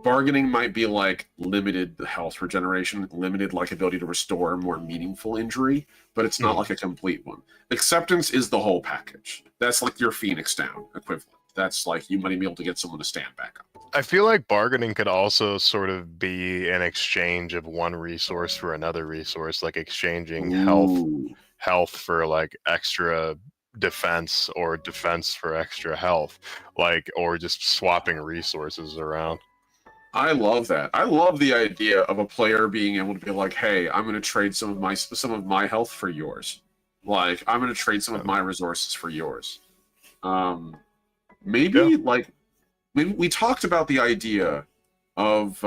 bargaining might be like limited health regeneration, limited like ability to restore more meaningful injury, but it's not Mhm. like a complete one. Acceptance is the whole package. That's like your Phoenix down equivalent. That's like you might be able to get someone to stand back up. I feel like bargaining could also sort of be an exchange of one resource for another resource, like exchanging Ooh, health for like extra defense or defense for extra health, like or just swapping resources around. I love that. I love the idea of a player being able to be like, "Hey, I'm going to trade some of my health for yours. Like, I'm going to trade some of my resources for yours." Um, Yeah. maybe like maybe we talked about the idea of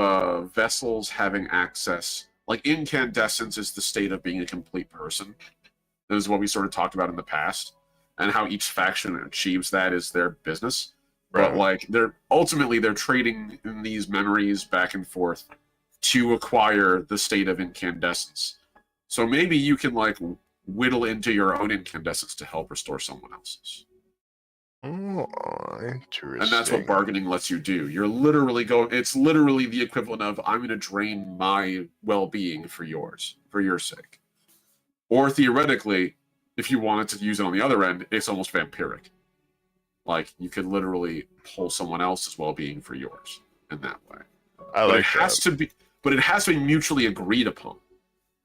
vessels having access. Like incandescence is the state of being a complete person. This is what we sort of talked about in the past, and how each faction achieves that is their business. But Right. like they're trading in these memories back and forth to acquire the state of incandescence. So maybe you can like whittle into your own incandescence to help restore someone else's. Oh, And that's what interesting. bargaining lets you do. You're literally going it's literally the equivalent of I'm going to drain my well-being for yours, for your sake. Or theoretically, if you wanted to use it on the other end, it's almost vampiric. Like you could literally pull someone else's well-being for yours in that way. I But it like that. has to be but it has to be mutually agreed upon.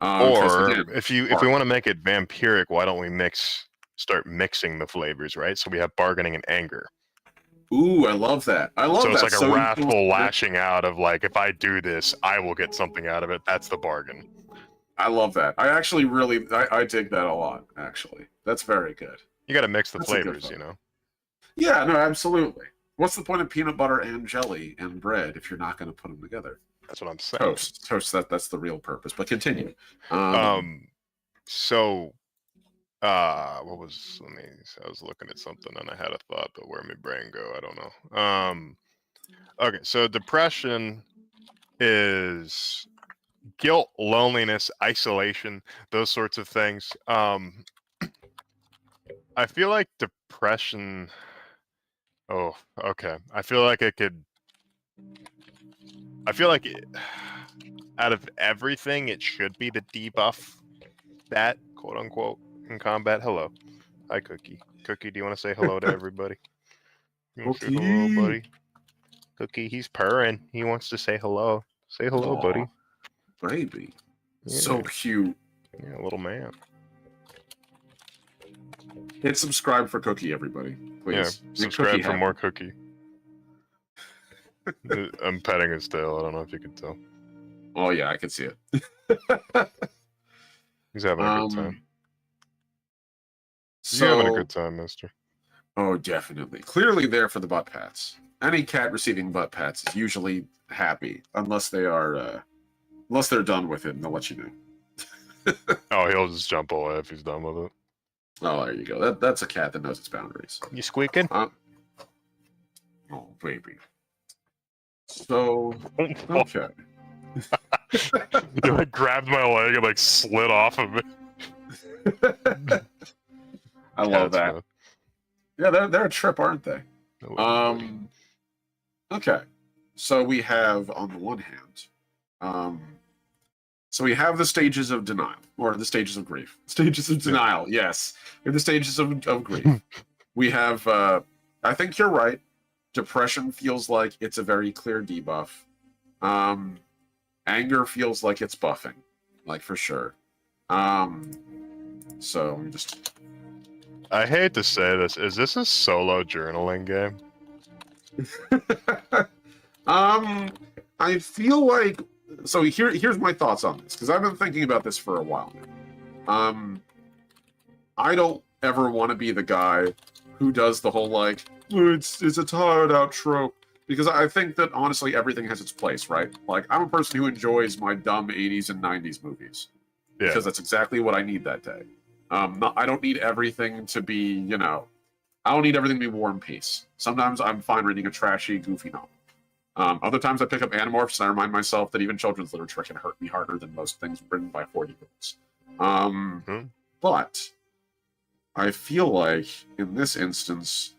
Because Or again, if we want to bargaining. make it vampiric, why don't we start mixing the flavors, right? So we have bargaining and anger. Ooh, I love that. I love So it's that. like a So wrathful lashing out of like, if I do this, I will get something out of it. That's the bargain. I love that. I actually really, I dig that a lot, actually. That's very good. You got to mix the That's a good flavors, thought. you know? Yeah, no, absolutely. What's the point of peanut butter and jelly and bread if you're not going to put them together? That's what I'm saying. Toast. That's the real purpose. But continue. So what was, let me, I was looking at something and I had a thought, but where my brain go, I don't know. Okay, so depression is guilt, loneliness, isolation, those sorts of things. I feel like depression, oh, okay. I feel like out of everything, it should be the debuff that, quote unquote, in combat. Hello. Hi, Cookie. Cookie, do you want to say hello to everybody? You want to say hello, buddy? Cookie, he's purring. He wants to say hello. Say hello, buddy. Baby. Yeah. So cute. Yeah, little man. Hit subscribe for Cookie, everybody. Please. Yeah, subscribe for more Cookie. I'm petting his tail. I don't know if you can tell. Oh, yeah, I can see it. He's having a good time. So, You're having a good time, mister. Oh, definitely. Clearly there for the butt pats. Any cat receiving butt pats is usually happy, unless they're done with it, and they'll let you know. Oh, he'll just jump away if he's done with it. Oh, there you go. That's a cat that knows its boundaries. You squeaking? Oh, baby. So, okay. You like grabbed my leg and like slid off of me. I love that. Man. Yeah, they're a trip, aren't they? Okay. So we have, on the one hand, so we have the stages of denial, or the stages of grief. Stages of denial, yes. We have the stages of grief. We have, I think you're right. Depression feels like it's a very clear debuff. Anger feels like it's buffing, like for sure. So we just... I hate to say this. Is this a solo journaling game? I feel like... So here's my thoughts on this, because I've been thinking about this for a while now. I don't ever want to be the guy who does the whole, like, it's a tired out trope. Because I think that, honestly, everything has its place, right? Like, I'm a person who enjoys my dumb 80s and 90s movies. Yeah. Because that's exactly what I need that day. I don't need everything to be, you know... I don't need everything to be War and Peace. Sometimes I'm fine reading a trashy, goofy novel. Other times I pick up Animorphs and I remind myself that even children's literature can hurt me harder than most things written by 40-year-olds. But I feel like, in this instance,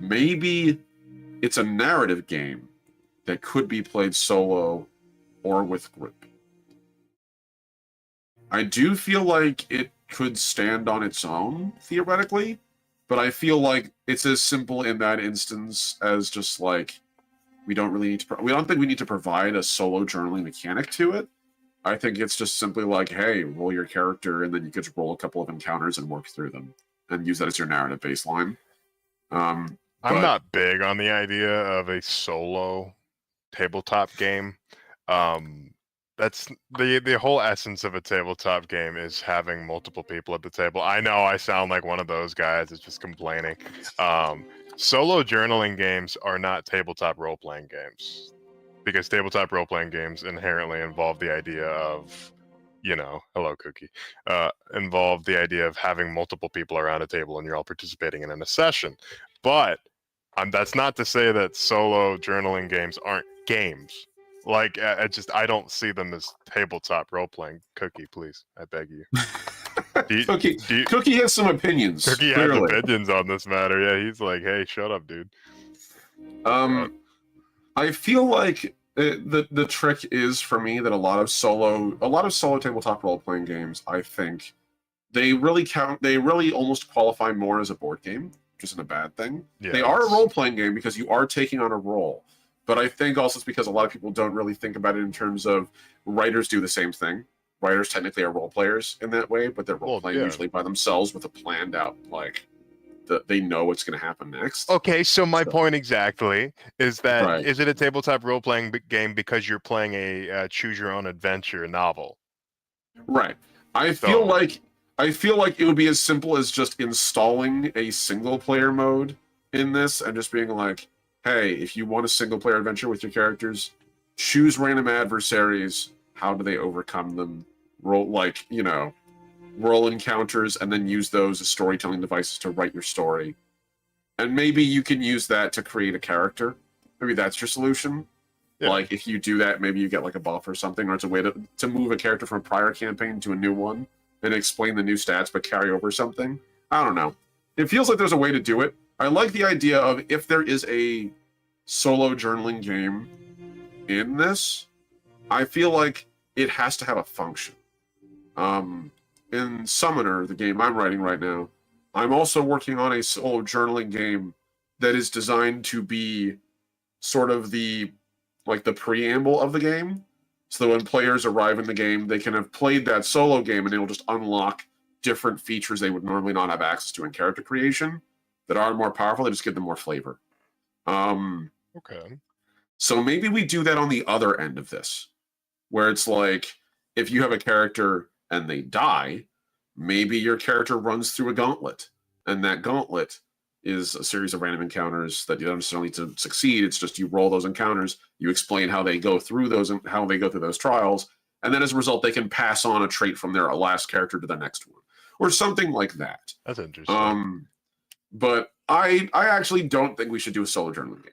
maybe it's a narrative game that could be played solo or with group. I do feel like it could stand on its own, theoretically, but I feel like it's as simple in that instance as just like, we don't think we need to provide a solo journaling mechanic to it. I think it's just simply like, hey, roll your character, and then you could roll a couple of encounters and work through them, and use that as your narrative baseline. I'm not big on the idea of a solo tabletop game. That's the whole essence of a tabletop game is having multiple people at the table. I know I sound like one of those guys that's just complaining. Solo journaling games are not tabletop role-playing games, because tabletop role-playing games inherently involve the idea of, you know, hello Cookie, involve the idea of having multiple people around a table and you're all participating in a session. But that's not to say that solo journaling games aren't games. Like, I don't see them as tabletop role-playing. Cookie, please, I beg you. Cookie has some opinions. Cookie has opinions on this matter. Yeah, he's like, hey, shut up, dude. I feel like the trick is, for me, that a lot of solo tabletop role-playing games, I think, they really almost qualify more as a board game, which isn't a bad thing. Yeah, they are a role-playing game because you are taking on a role. But I think also it's because a lot of people don't really think about it in terms of writers do the same thing. Writers technically are role players in that way, but they're role playing usually by themselves with a planned out they know what's going to happen next. Okay, so my point exactly is that Right. is it a tabletop role-playing game because you're playing a choose-your-own-adventure novel? Right. I feel So, like I feel like it would be as simple as just installing a single player mode in this and just being like, hey, if you want a single player adventure with your characters, choose random adversaries. How do they overcome them? Roll roll encounters and then use those as storytelling devices to write your story. And maybe you can use that to create a character. Maybe that's your solution. yeah, Like if you do that, maybe you get like a buff or something, or it's a way to move a character from a prior campaign to a new one and explain the new stats but carry over something. I don't know. It feels like there's a way to do it. I like the idea of if there is a solo journaling game in this, I feel like it has to have a function. In Summoner, the game I'm writing right now, I'm also working on a solo journaling game that is designed to be sort of the preamble of the game. So that when players arrive in the game, they can have played that solo game and it'll just unlock different features they would normally not have access to in character creation that are more powerful. They just give them more flavor. okay. So maybe we do that on the other end of this, where it's like if you have a character and they die, maybe your character runs through a gauntlet, and that gauntlet is a series of random encounters that you don't necessarily need to succeed. It's just you roll those encounters, you explain how they go through those and how they go through those trials, and then as a result, they can pass on a trait from their last character to the next one, or something like that. That's interesting. But I actually don't think we should do a solo journaling game.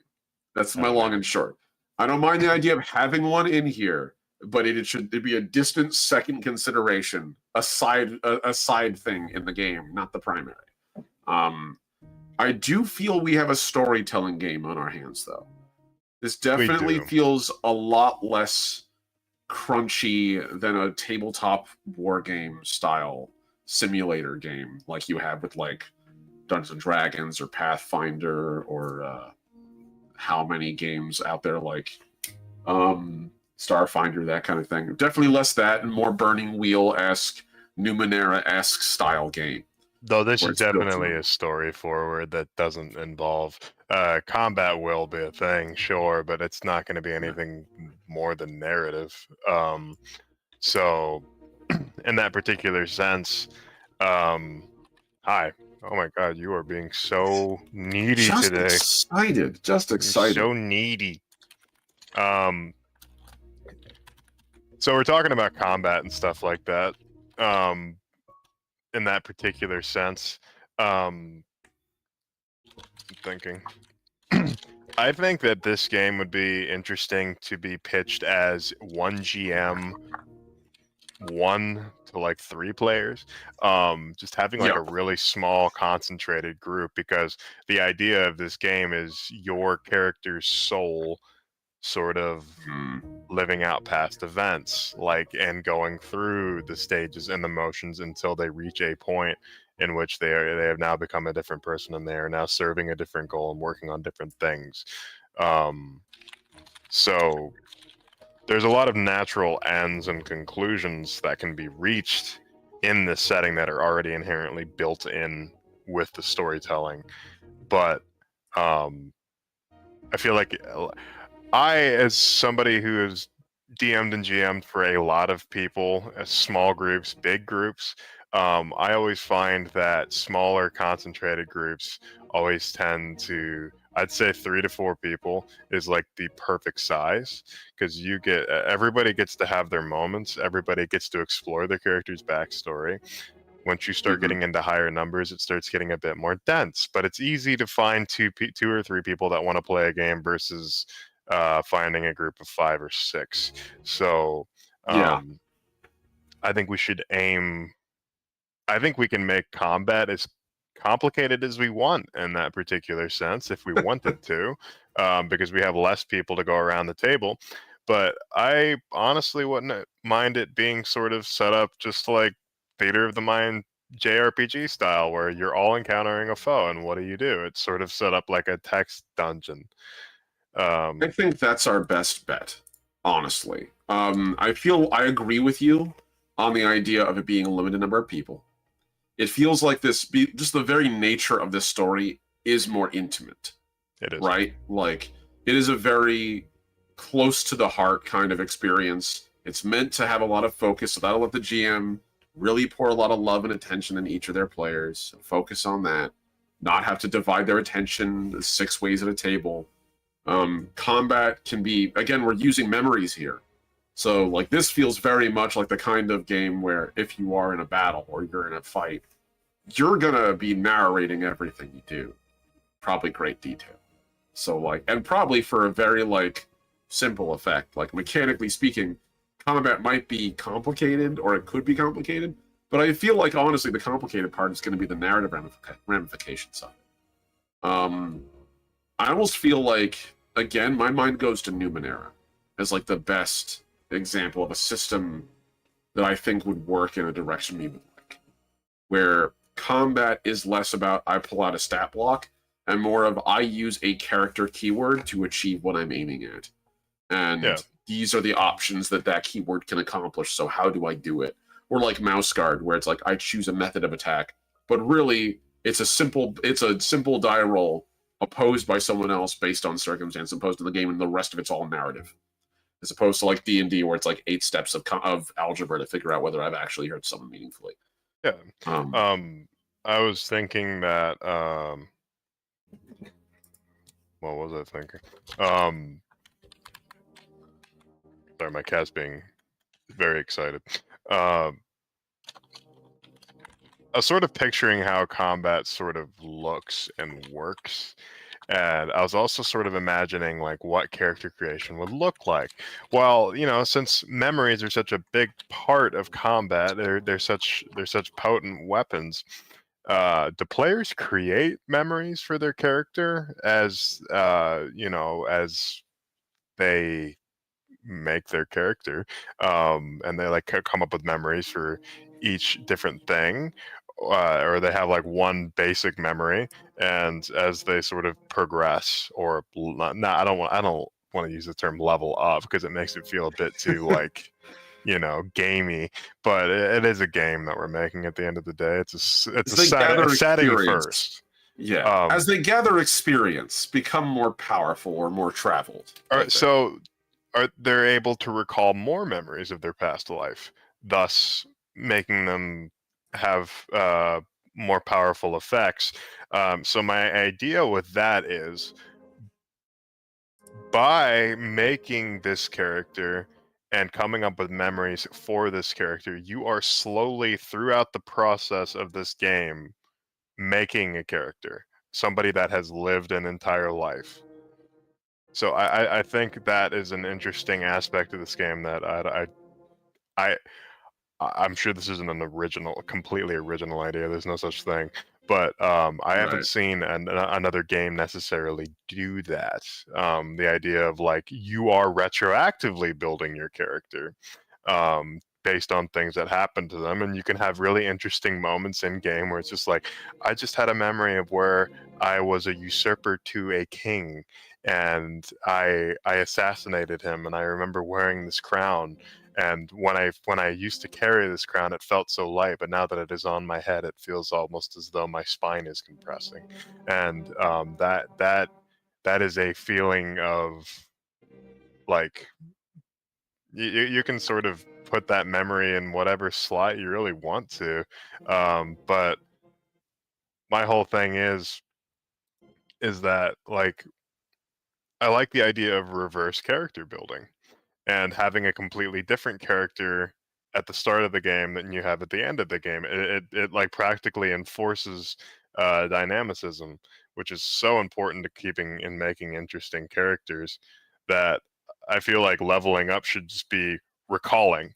That's my long and short. I don't mind the idea of having one in here, but it'd be a distant second consideration, a side thing in the game, not the primary. I do feel we have a storytelling game on our hands, though. This definitely feels a lot less crunchy than a tabletop war game style simulator game like you have with like Dungeons and Dragons or Pathfinder or how many games out there like Starfinder, that kind of thing. Definitely less that and more Burning Wheel-esque, Numenera-esque style game. Though this is definitely a story forward that doesn't involve combat will be a thing, sure, but it's not going to be anything more than narrative. So in that particular sense, hi. Oh my god, you are being so needy today. Just excited. So needy. So we're talking about combat and stuff like that. In that particular sense, I'm thinking. I think that this game would be interesting to be pitched as one GM, 1 to like 3 players. Just having like a really small, concentrated group, because the idea of this game is your character's soul sort of living out past events, like, and going through the stages and the motions until they reach a point in which they have now become a different person and they are now serving a different goal and working on different things. So there's a lot of natural ends and conclusions that can be reached in this setting that are already inherently built in with the storytelling. But I feel like as somebody who has DM'd and GM'd for a lot of people, small groups, big groups, I always find that smaller, concentrated groups always tend to, I'd say 3 to 4 people is like the perfect size, because you get, everybody gets to have their moments, everybody gets to explore their character's backstory. Once you start getting into higher numbers, it starts getting a bit more dense, but it's easy to find two or three people that want to play a game versus finding a group of 5 or 6. So I think we should aim, I think we can make combat as complicated as we want in that particular sense if we wanted to, because we have less people to go around the table. But I honestly wouldn't mind it being sort of set up just like Theater of the Mind JRPG style, where you're all encountering a foe, and what do? It's sort of set up like a text dungeon. I think that's our best bet, honestly. I agree with you on the idea of it being a limited number of people. it feels like just the very nature of this story is more intimate. It is. Right? Like, it is a very close to the heart kind of experience. It's meant to have a lot of focus, so that'll let the GM really pour a lot of love and attention in each of their players, focus on that, not have to divide their attention 6 ways at a table. Combat can be, again, we're using memories here. So, like, this feels very much like the kind of game where if you are in a battle or you're in a fight, you're gonna be narrating everything you do. Probably great detail. So, like, and probably for a very, like, simple effect. Like, mechanically speaking, combat might be complicated, or it could be complicated, but I feel like, honestly, the complicated part is going to be the narrative ramifications of it. I almost feel like, again, my mind goes to Numenera as, like, the best example of a system that I think would work in a direction we would like, where combat is less about I pull out a stat block and more of I use a character keyword to achieve what I'm aiming at. And these are the options that keyword can accomplish, so how do I do it? Or like Mouse Guard, where it's like I choose a method of attack, but really it's a simple die roll opposed by someone else based on circumstance opposed to the game, and the rest of it's all narrative. As opposed to like D&D, where it's like 8 steps of algebra to figure out whether I've actually hurt someone meaningfully. Yeah. I was thinking that what was I thinking? Sorry, my cat's being very excited. I was sort of picturing how combat sort of looks and works. And I was also sort of imagining like what character creation would look like. Well, you know, since memories are such a big part of combat, they're such potent weapons. Do players create memories for their character as you know, as they make their character, and they like come up with memories for each different thing, or they have like one basic memory, and as they sort of progress, or I don't want to use the term level up because it makes it feel a bit too like, you know, gamey, but it is a game that we're making at the end of the day. It's a setting first. Yeah, as they gather experience, become more powerful or more traveled. All right, so they're able to recall more memories of their past life, thus making them have more powerful effects. So my idea with that is, by making this character and coming up with memories for this character, you are slowly throughout the process of this game making a character, somebody that has lived an entire life. So I think that is an interesting aspect of this game that I'm sure this isn't a completely original idea. There's no such thing, but I haven't seen another game necessarily do that. The idea of like you are retroactively building your character based on things that happen to them, and you can have really interesting moments in game where it's just like, I just had a memory of where I was a usurper to a king, and I assassinated him, and I remember wearing this crown. And when I used to carry this crown, it felt so light, but now that it is on my head, it feels almost as though my spine is compressing. And that is a feeling of like you can sort of put that memory in whatever slot you really want to. But my whole thing is that like I like the idea of reverse character building, and having a completely different character at the start of the game than you have at the end of the game. It like practically enforces dynamicism, which is so important to keeping and making interesting characters, that I feel like leveling up should just be recalling.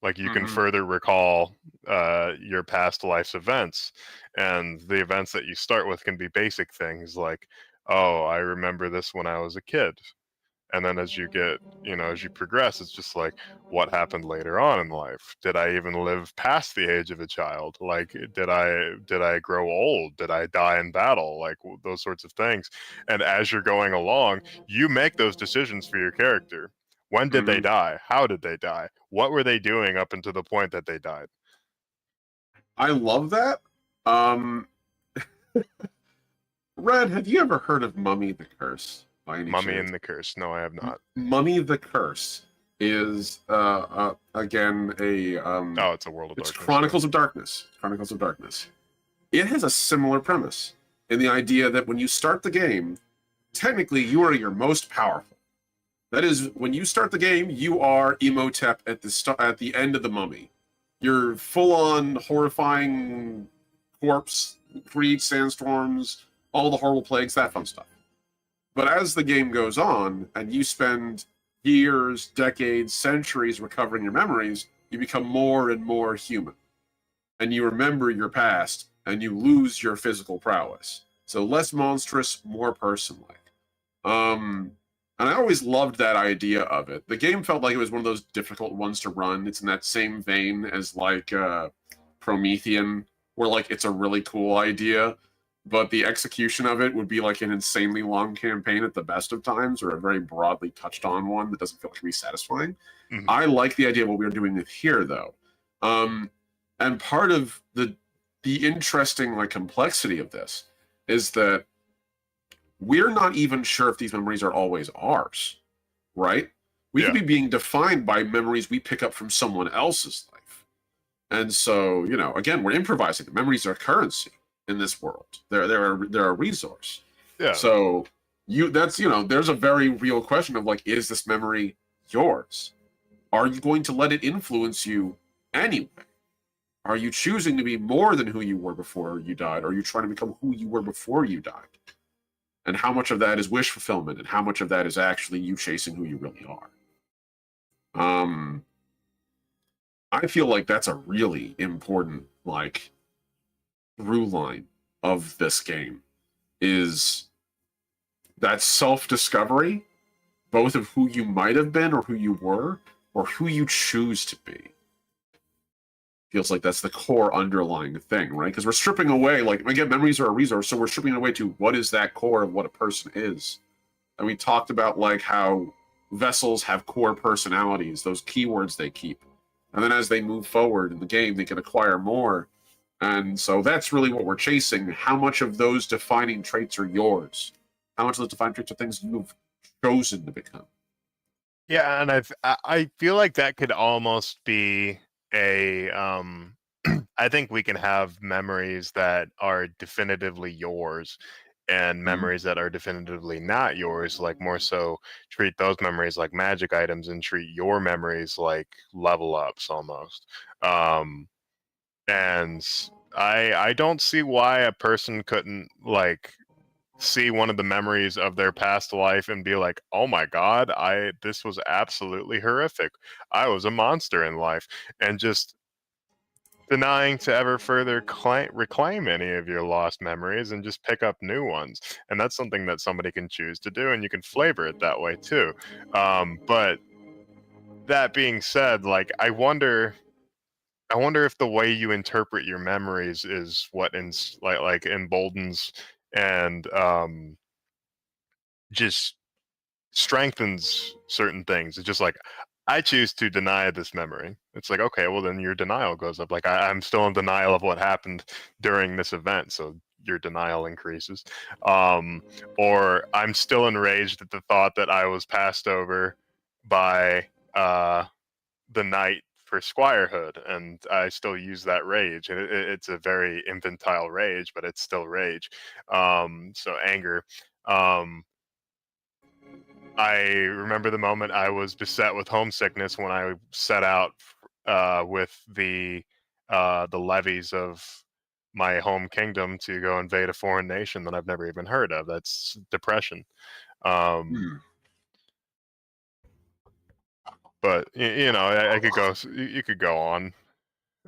Like you can further recall your past life's events, and the events that you start with can be basic things like, oh, I remember this when I was a kid. And then as you get, you know, as you progress, it's just like, what happened later on in life? Did I even live past the age of a child? Like, did I grow old? Did I die in battle? Like those sorts of things. And as you're going along, you make those decisions for your character. When did they die? How did they die? What were they doing up until the point that they died? I love that. Um, Red, have you ever heard of Mummy the Curse by any Mummy chance? and the Curse. No, I have not. Mummy the Curse is again a Oh, it's a World of it's Darkness. Chronicles of Darkness. Chronicles of Darkness. It has a similar premise in the idea that when you start the game, technically you are your most powerful. That is, when you start the game, you are Imhotep at the end of the Mummy. You're full on horrifying corpse, create sandstorms, all the horrible plagues, that fun stuff. But as the game goes on, and you spend years, decades, centuries recovering your memories, you become more and more human. And you remember your past, and you lose your physical prowess. So less monstrous, more person-like. And I always loved that idea of it. The game felt like it was one of those difficult ones to run. It's in that same vein as like Promethean, where like it's a really cool idea, but the execution of it would be like an insanely long campaign at the best of times, or a very broadly touched on one that doesn't feel like it can be satisfying. Mhm. I like the idea of what we are doing with here, though. And part of the interesting like complexity of this is that we're not even sure if these memories are always ours, right? We could Yeah. be being defined by memories we pick up from someone else's life. And so, you know, again, we're improvising. Memories are currency in this world. They're a resource. Yeah. So that's, you know, there's a very real question of like, is this memory yours? Are you going to let it influence you anyway? Are you choosing to be more than who you were before you died? Or are you trying to become who you were before you died? And how much of that is wish fulfillment, and how much of that is actually you chasing who you really are? I feel like that's a really important like through line of this game is that self-discovery, both of who you might have been or who you were, or who you choose to be. Feels like that's the core underlying thing, right? Because we're stripping away, like, again, memories are a resource, so we're stripping away to what is that core of what a person is. And we talked about like how vessels have core personalities, those keywords they keep. And then as they move forward in the game, they can acquire more. And so that's really what we're chasing. How much of those defining traits are yours? How much of those defining traits are things you've chosen to become? Yeah, and I feel like that could almost be a I think we can have memories that are definitively yours and memories that are definitively not yours, like more so treat those memories like magic items and treat your memories like level ups almost. Um and I don't see why a person couldn't like see one of the memories of their past life and be like, "Oh my god, I this was absolutely horrific. I was a monster in life," and just denying to ever further reclaim any of your lost memories and just pick up new ones. And that's something that somebody can choose to do, and you can flavor it that way too. But that being said, like I wonder if the way you interpret your memories is what like emboldens and just strengthens certain things. It's just like I choose to deny this memory. It's like, okay, well then your denial goes up. Like I'm still in denial of what happened during this event, so your denial increases. Or I'm still enraged at the thought that I was passed over by the knight for squirehood, and I still use that rage. And it's a very infantile rage, but it's still rage. So anger. Um, I remember the moment I was beset with homesickness when I set out with the levies of my home kingdom to go invade a foreign nation that I've never even heard of. That's depression. Um, Hmm. but you know, I could go. You could go on,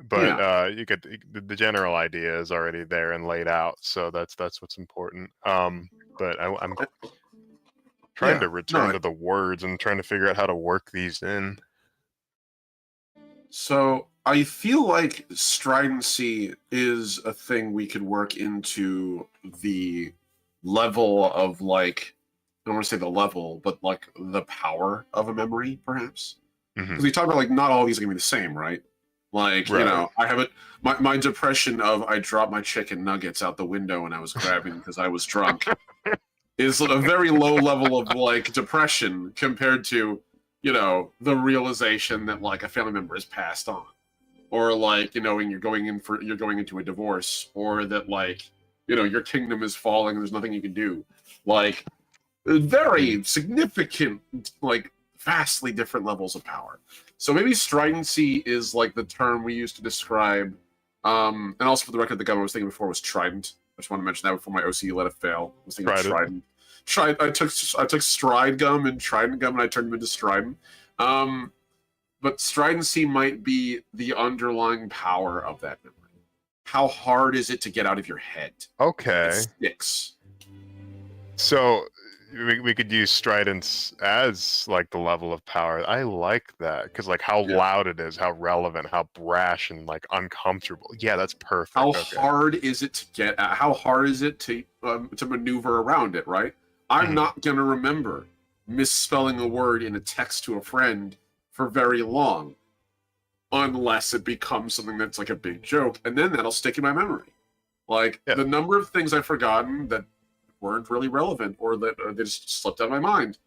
but Yeah. you could. The general idea is already there and laid out, so that's what's important. But I'm trying Yeah. to return No. to the words and trying to figure out how to work these in. So I feel like stridency is a thing we could work into the level of like I don't want to say the level, but like the power of a memory, perhaps. Hmm. Because we talked about like not all of these are gonna be the same, right? Like, Right. I have it. My depression of I dropped my chicken nuggets out the window and I was grabbing because I was drunk is a very low level of like depression compared to, the realization that like a family member has passed on, or like, when you're going into a divorce, or that like, your kingdom is falling and there's nothing you can do. Like, very significant, like vastly different levels of power. So maybe stridency is like the term we use to describe. And also for the record, the gun I was thinking before was trident. I just want to mention that before my OCE let it fail. I was thinking Tried it. trident. I took stride gum and trident gum, and I turned them into strident. But stridency might be the underlying power of that memory. How hard is it to get out of your head? Okay. It sticks. So we could use stridence as like the level of power. I like that because like how loud it is, how relevant, how brash and like uncomfortable. Yeah, that's perfect. How Okay. hard is it to get at? How hard is it to maneuver around it, right? I'm not going to remember misspelling a word in a text to a friend for very long unless it becomes something that's like a big joke, and then that'll stick in my memory. Like the number of things I've forgotten that weren't really relevant or that they just slipped out of my mind,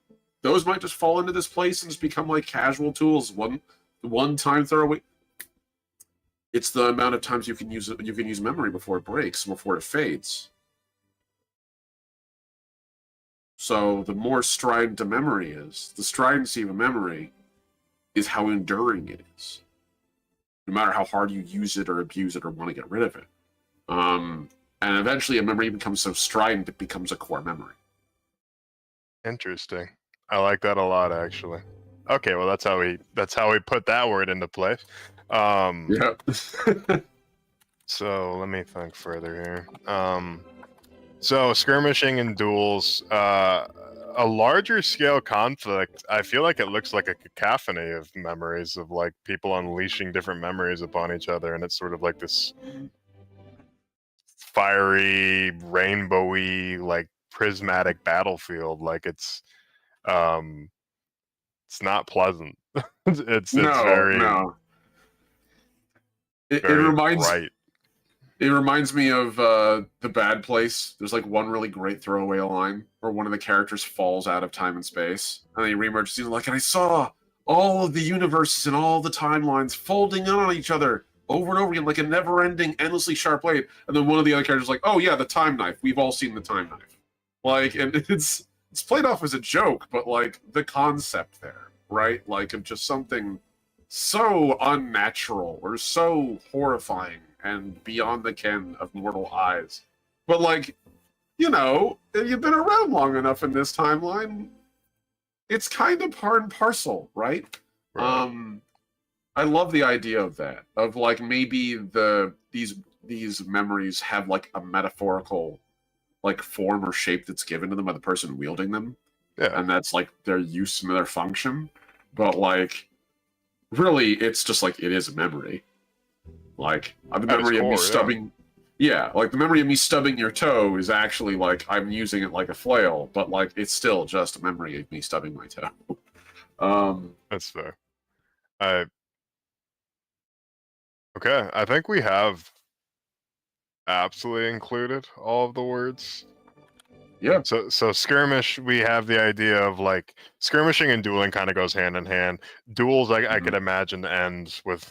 those might just fall into this place and just become like casual tools, one time throwaway. It's the amount of times you can use memory before it breaks, before it fades. So the more strident a memory is, the stridency of a memory is how enduring it is. No matter how hard you use it or abuse it or want to get rid of it. And eventually a memory becomes so strident it becomes a core memory. Interesting. I like that a lot, actually. Okay, well that's how we put that word into place. Yeah. So let me think further here. So skirmishing and duels, a larger scale conflict, I feel like it looks like a cacophony of memories of like people unleashing different memories upon each other, and it's sort of like this fiery, rainbowy, like prismatic battlefield. Like it's not pleasant. it's very No. It very reminds bright. It reminds me of The Bad Place. There's like one really great throwaway line where one of the characters falls out of time and space, and then he reemerges. He's like, and I saw all of the universes and all the timelines folding in on each other over and over again, like a never-ending, endlessly sharp blade. And then one of the other characters is like, oh yeah, the time knife. We've all seen the time knife. Like, and it's played off as a joke, but like the concept there, right? Like of just something so unnatural or so horrifying and beyond the ken of mortal eyes. But like, if you've been around long enough in this timeline, it's kind of part and parcel, right? I love the idea of that. Of like maybe these memories have like a metaphorical like form or shape that's given to them by the person wielding them. Yeah. And that's like their use and their function. But like really it's just like it is a memory. Like the memory of me stubbing like the memory of me stubbing your toe is actually like I'm using it like a flail, but like it's still just a memory of me stubbing my toe. That's fair. Okay, I think we have absolutely included all of the words. Yeah. So skirmish, we have the idea of like skirmishing and dueling kind of goes hand in hand. Duels, I could imagine end with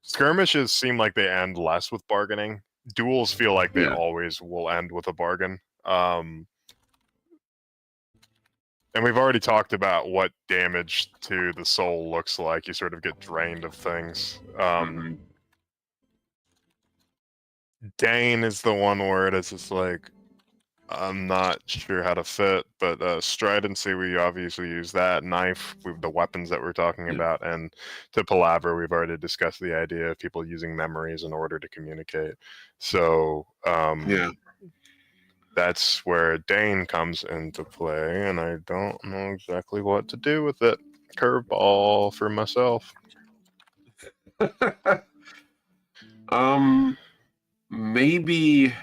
skirmishes seem like they end less with bargaining. Duels feel like they always will end with a bargain. And we've already talked about what damage to the soul looks like. You sort of get drained of things. Dane is the one word. It's just like I'm not sure how to fit, but stridency, we obviously use that. Knife, the weapons that we're talking about, and to palaver, we've already discussed the idea of people using memories in order to communicate. So that's where Dane comes into play, and I don't know exactly what to do with it. Curveball for myself. Maybe.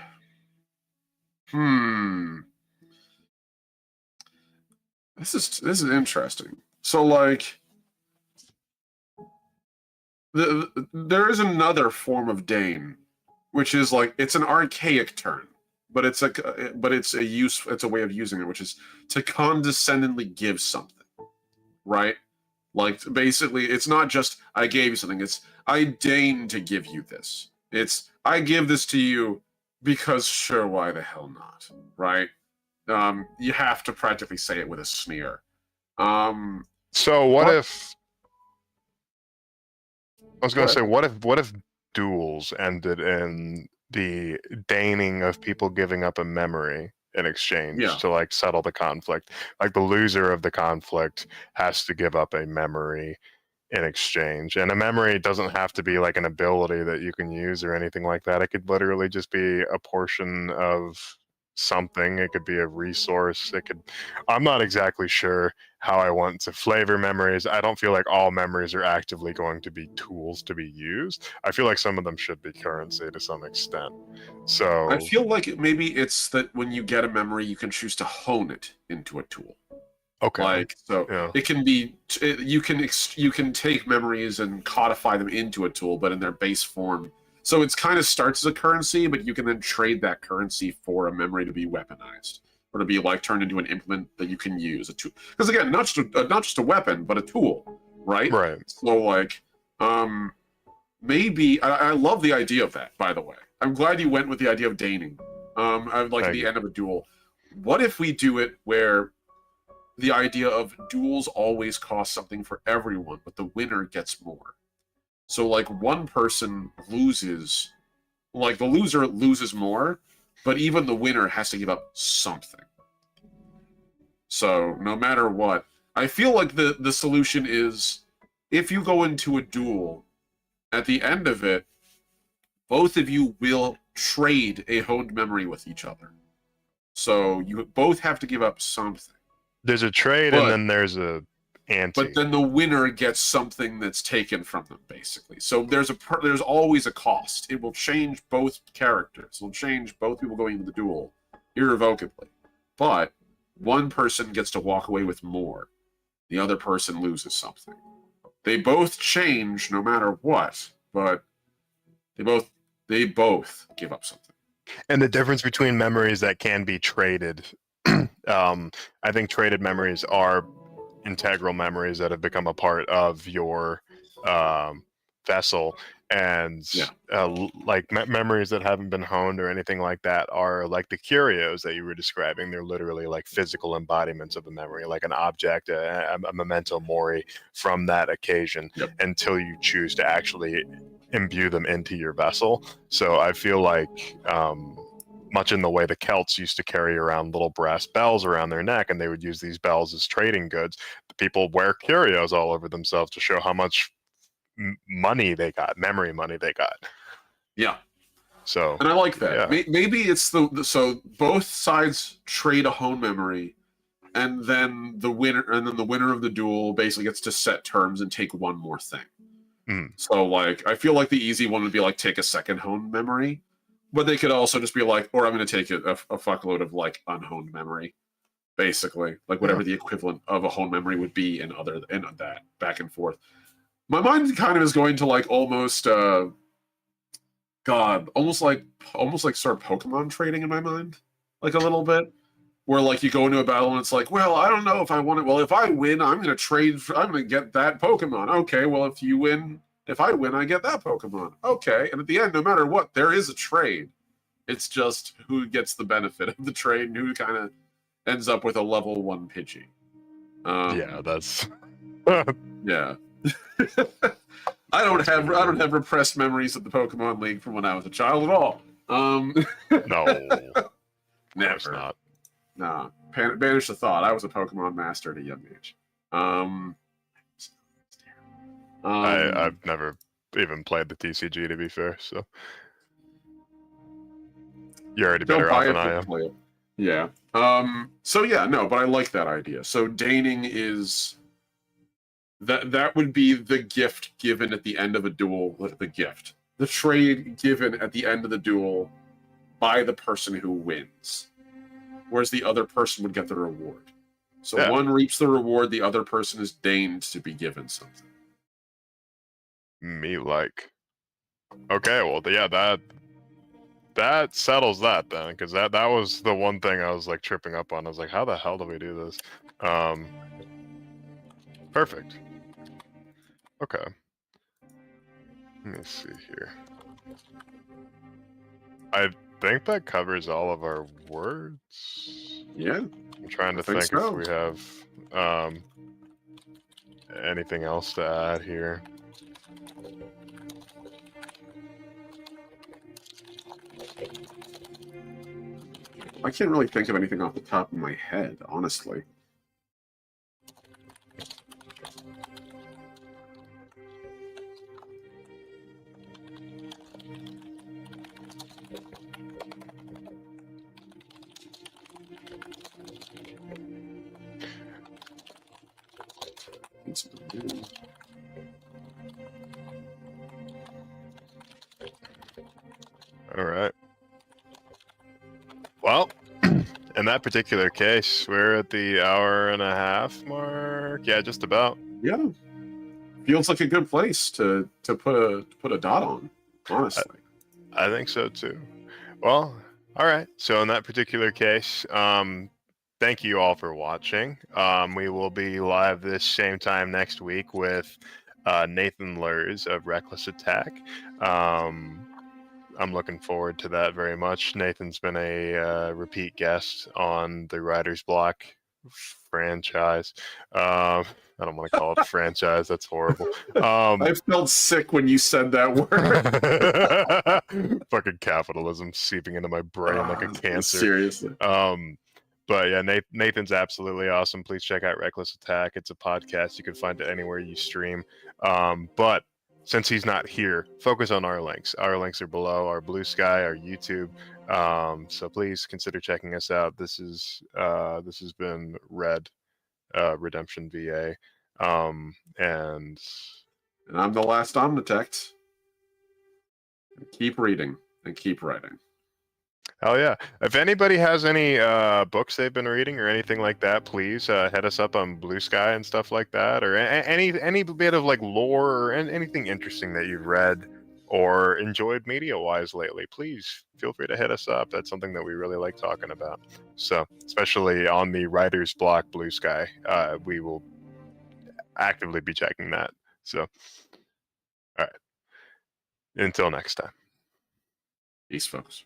This is interesting. So like there is another form of Dane, which is like it's an archaic turn, but it's a way of using it, which is to condescendingly give something, right? Like basically, it's not just I gave you something; it's I deign to give you this. It's I give this to you because sure, why the hell not, right? You have to practically say it with a sneer. Um, So what but if I was going to what? say, what if duels ended in the deigning of people giving up a memory in exchange Yeah, to like settle the conflict? Like the loser of the conflict has to give up a memory in exchange. And a memory doesn't have to be like an ability that you can use or anything like that. It could literally just be a portion of something. It could be a resource. I'm not exactly sure how I want to flavor memories. I don't feel like all memories are actively going to be tools to be used. I feel like some of them should be currency to some extent. I So, feel like maybe it's that when you get a memory, you can choose to hone it into a tool. okay. Like so, Yeah. it can be you can take memories and codify them into a tool, but in their base form. So it's kind of starts as a currency, but you can then trade that currency for a memory to be weaponized or to be like turned into an implement that you can use a tool. Because again, not just a weapon, but a tool, right? Right. So like, um, maybe I love the idea of that. By the way, I'm glad you went with the idea of deigning. I like at Thank the you. end of a duel. What if we do it where the idea of duels always cost something for everyone, but the winner gets more. So like one person loses, like the loser loses more, but even the winner has to give up something. So no matter what, I feel like the solution is if you go into a duel, at the end of it, both of you will trade a honed memory with each other. So you both have to give up something. There's a trade and But then there's a but ante. then the winner gets something that's taken from them basically. So there's always a cost. It will change both characters. It'll change both people going into the duel irrevocably. But one person gets to walk away with more. The other person loses something. They both change no matter what, but they both give up something. And the difference between memories that can be traded, I think traded memories are integral memories that have become a part of your um, vessel, and Yeah. like memories that haven't been honed or anything like that are like the curios that you were describing. They're literally like physical embodiments of a memory, like an object, a memento mori from that occasion, Yep. until you choose to actually imbue them into your vessel. So I feel like much in the way the Celts used to carry around little brass bells around their neck, and they would use these bells as trading goods. The people wear curios all over themselves to show how much money they got, memory money they got. Yeah. So, And I like that. yeah, Maybe it's so both sides trade a hone memory, and then the winner of the duel basically gets to set terms and take one more thing. mm, So like I feel like the easy one would be like take a second hone memory, but they could also just be like, or I'm going to take a fuckload of like unhoned memory, basically like yeah. whatever the equivalent of a hone memory would be in that back and forth. My mind kind of is going to like almost God, almost like sort of Pokemon trading in my mind, like a little bit, where like you go into a battle and it's like, well, I don't know if I want it. Well, if I win, I'm going to trade. I'm going to get that Pokemon. Okay, well, if I win, I get that Pokemon. Okay, and at the end, no matter what, there is a trade. It's just who gets the benefit of the trade and who kind of ends up with a level 1 Pidgey. Yeah, that's Yeah. I don't have repressed memories of the Pokemon League from when I was a child at all. no, of course Never. not. Nah. Banish the thought. I was a Pokemon master at a young age. Um, I've never even played the TCG, to be fair. So you're already don't better off buy than it, I but am. play it. Yeah. So yeah, no, but I like that idea. So deigning is that would be the gift given at the end of a duel. The gift, the trade given at the end of the duel by the person who wins, whereas the other person would get the reward. So Yeah, one reaps the reward, the other person is deigned to be given something. Me like. Okay, well, yeah, that settles that then, because that was the one thing I was like tripping up on. I was like, how the hell do we do this? Perfect. Okay. Let me see here. I think that covers all of our words. Yeah, I'm trying to I think think if so. we have anything else to add here. I can't really think of anything off the top of my head, honestly. All right. Well, in that particular case, we're at the hour and a half mark. Yeah, just about. Yeah, feels like a good place to put a dot on, honestly. I think so too. Well, all right. So in that particular case, thank you all for watching. We will be live this same time next week with Nathan Lurs of Reckless Attack. I'm looking forward to that very much. Nathan's been a repeat guest on the Writer's Block franchise. I don't want to call it a franchise. That's horrible. I felt sick when you said that word. Fucking capitalism seeping into my brain like a cancer. Seriously. But yeah, Nathan's absolutely awesome. Please check out Reckless Attack. It's a podcast. You can find it anywhere you stream. But since he's not here, focus on our links. Our links are below, our Blue Sky, our YouTube. So please consider checking us out. This has been Red, Redemption VA. And I'm the last Omnitect. Keep reading and keep writing. Hell yeah. If anybody has any books they've been reading or anything like that, please head us up on Blue Sky and stuff like that, or any bit of like lore or anything interesting that you've read or enjoyed media-wise lately. Please feel free to hit us up. That's something that we really like talking about. So, especially on the Writer's Block Blue Sky, we will actively be checking that. So, all right. Until next time. Peace, folks.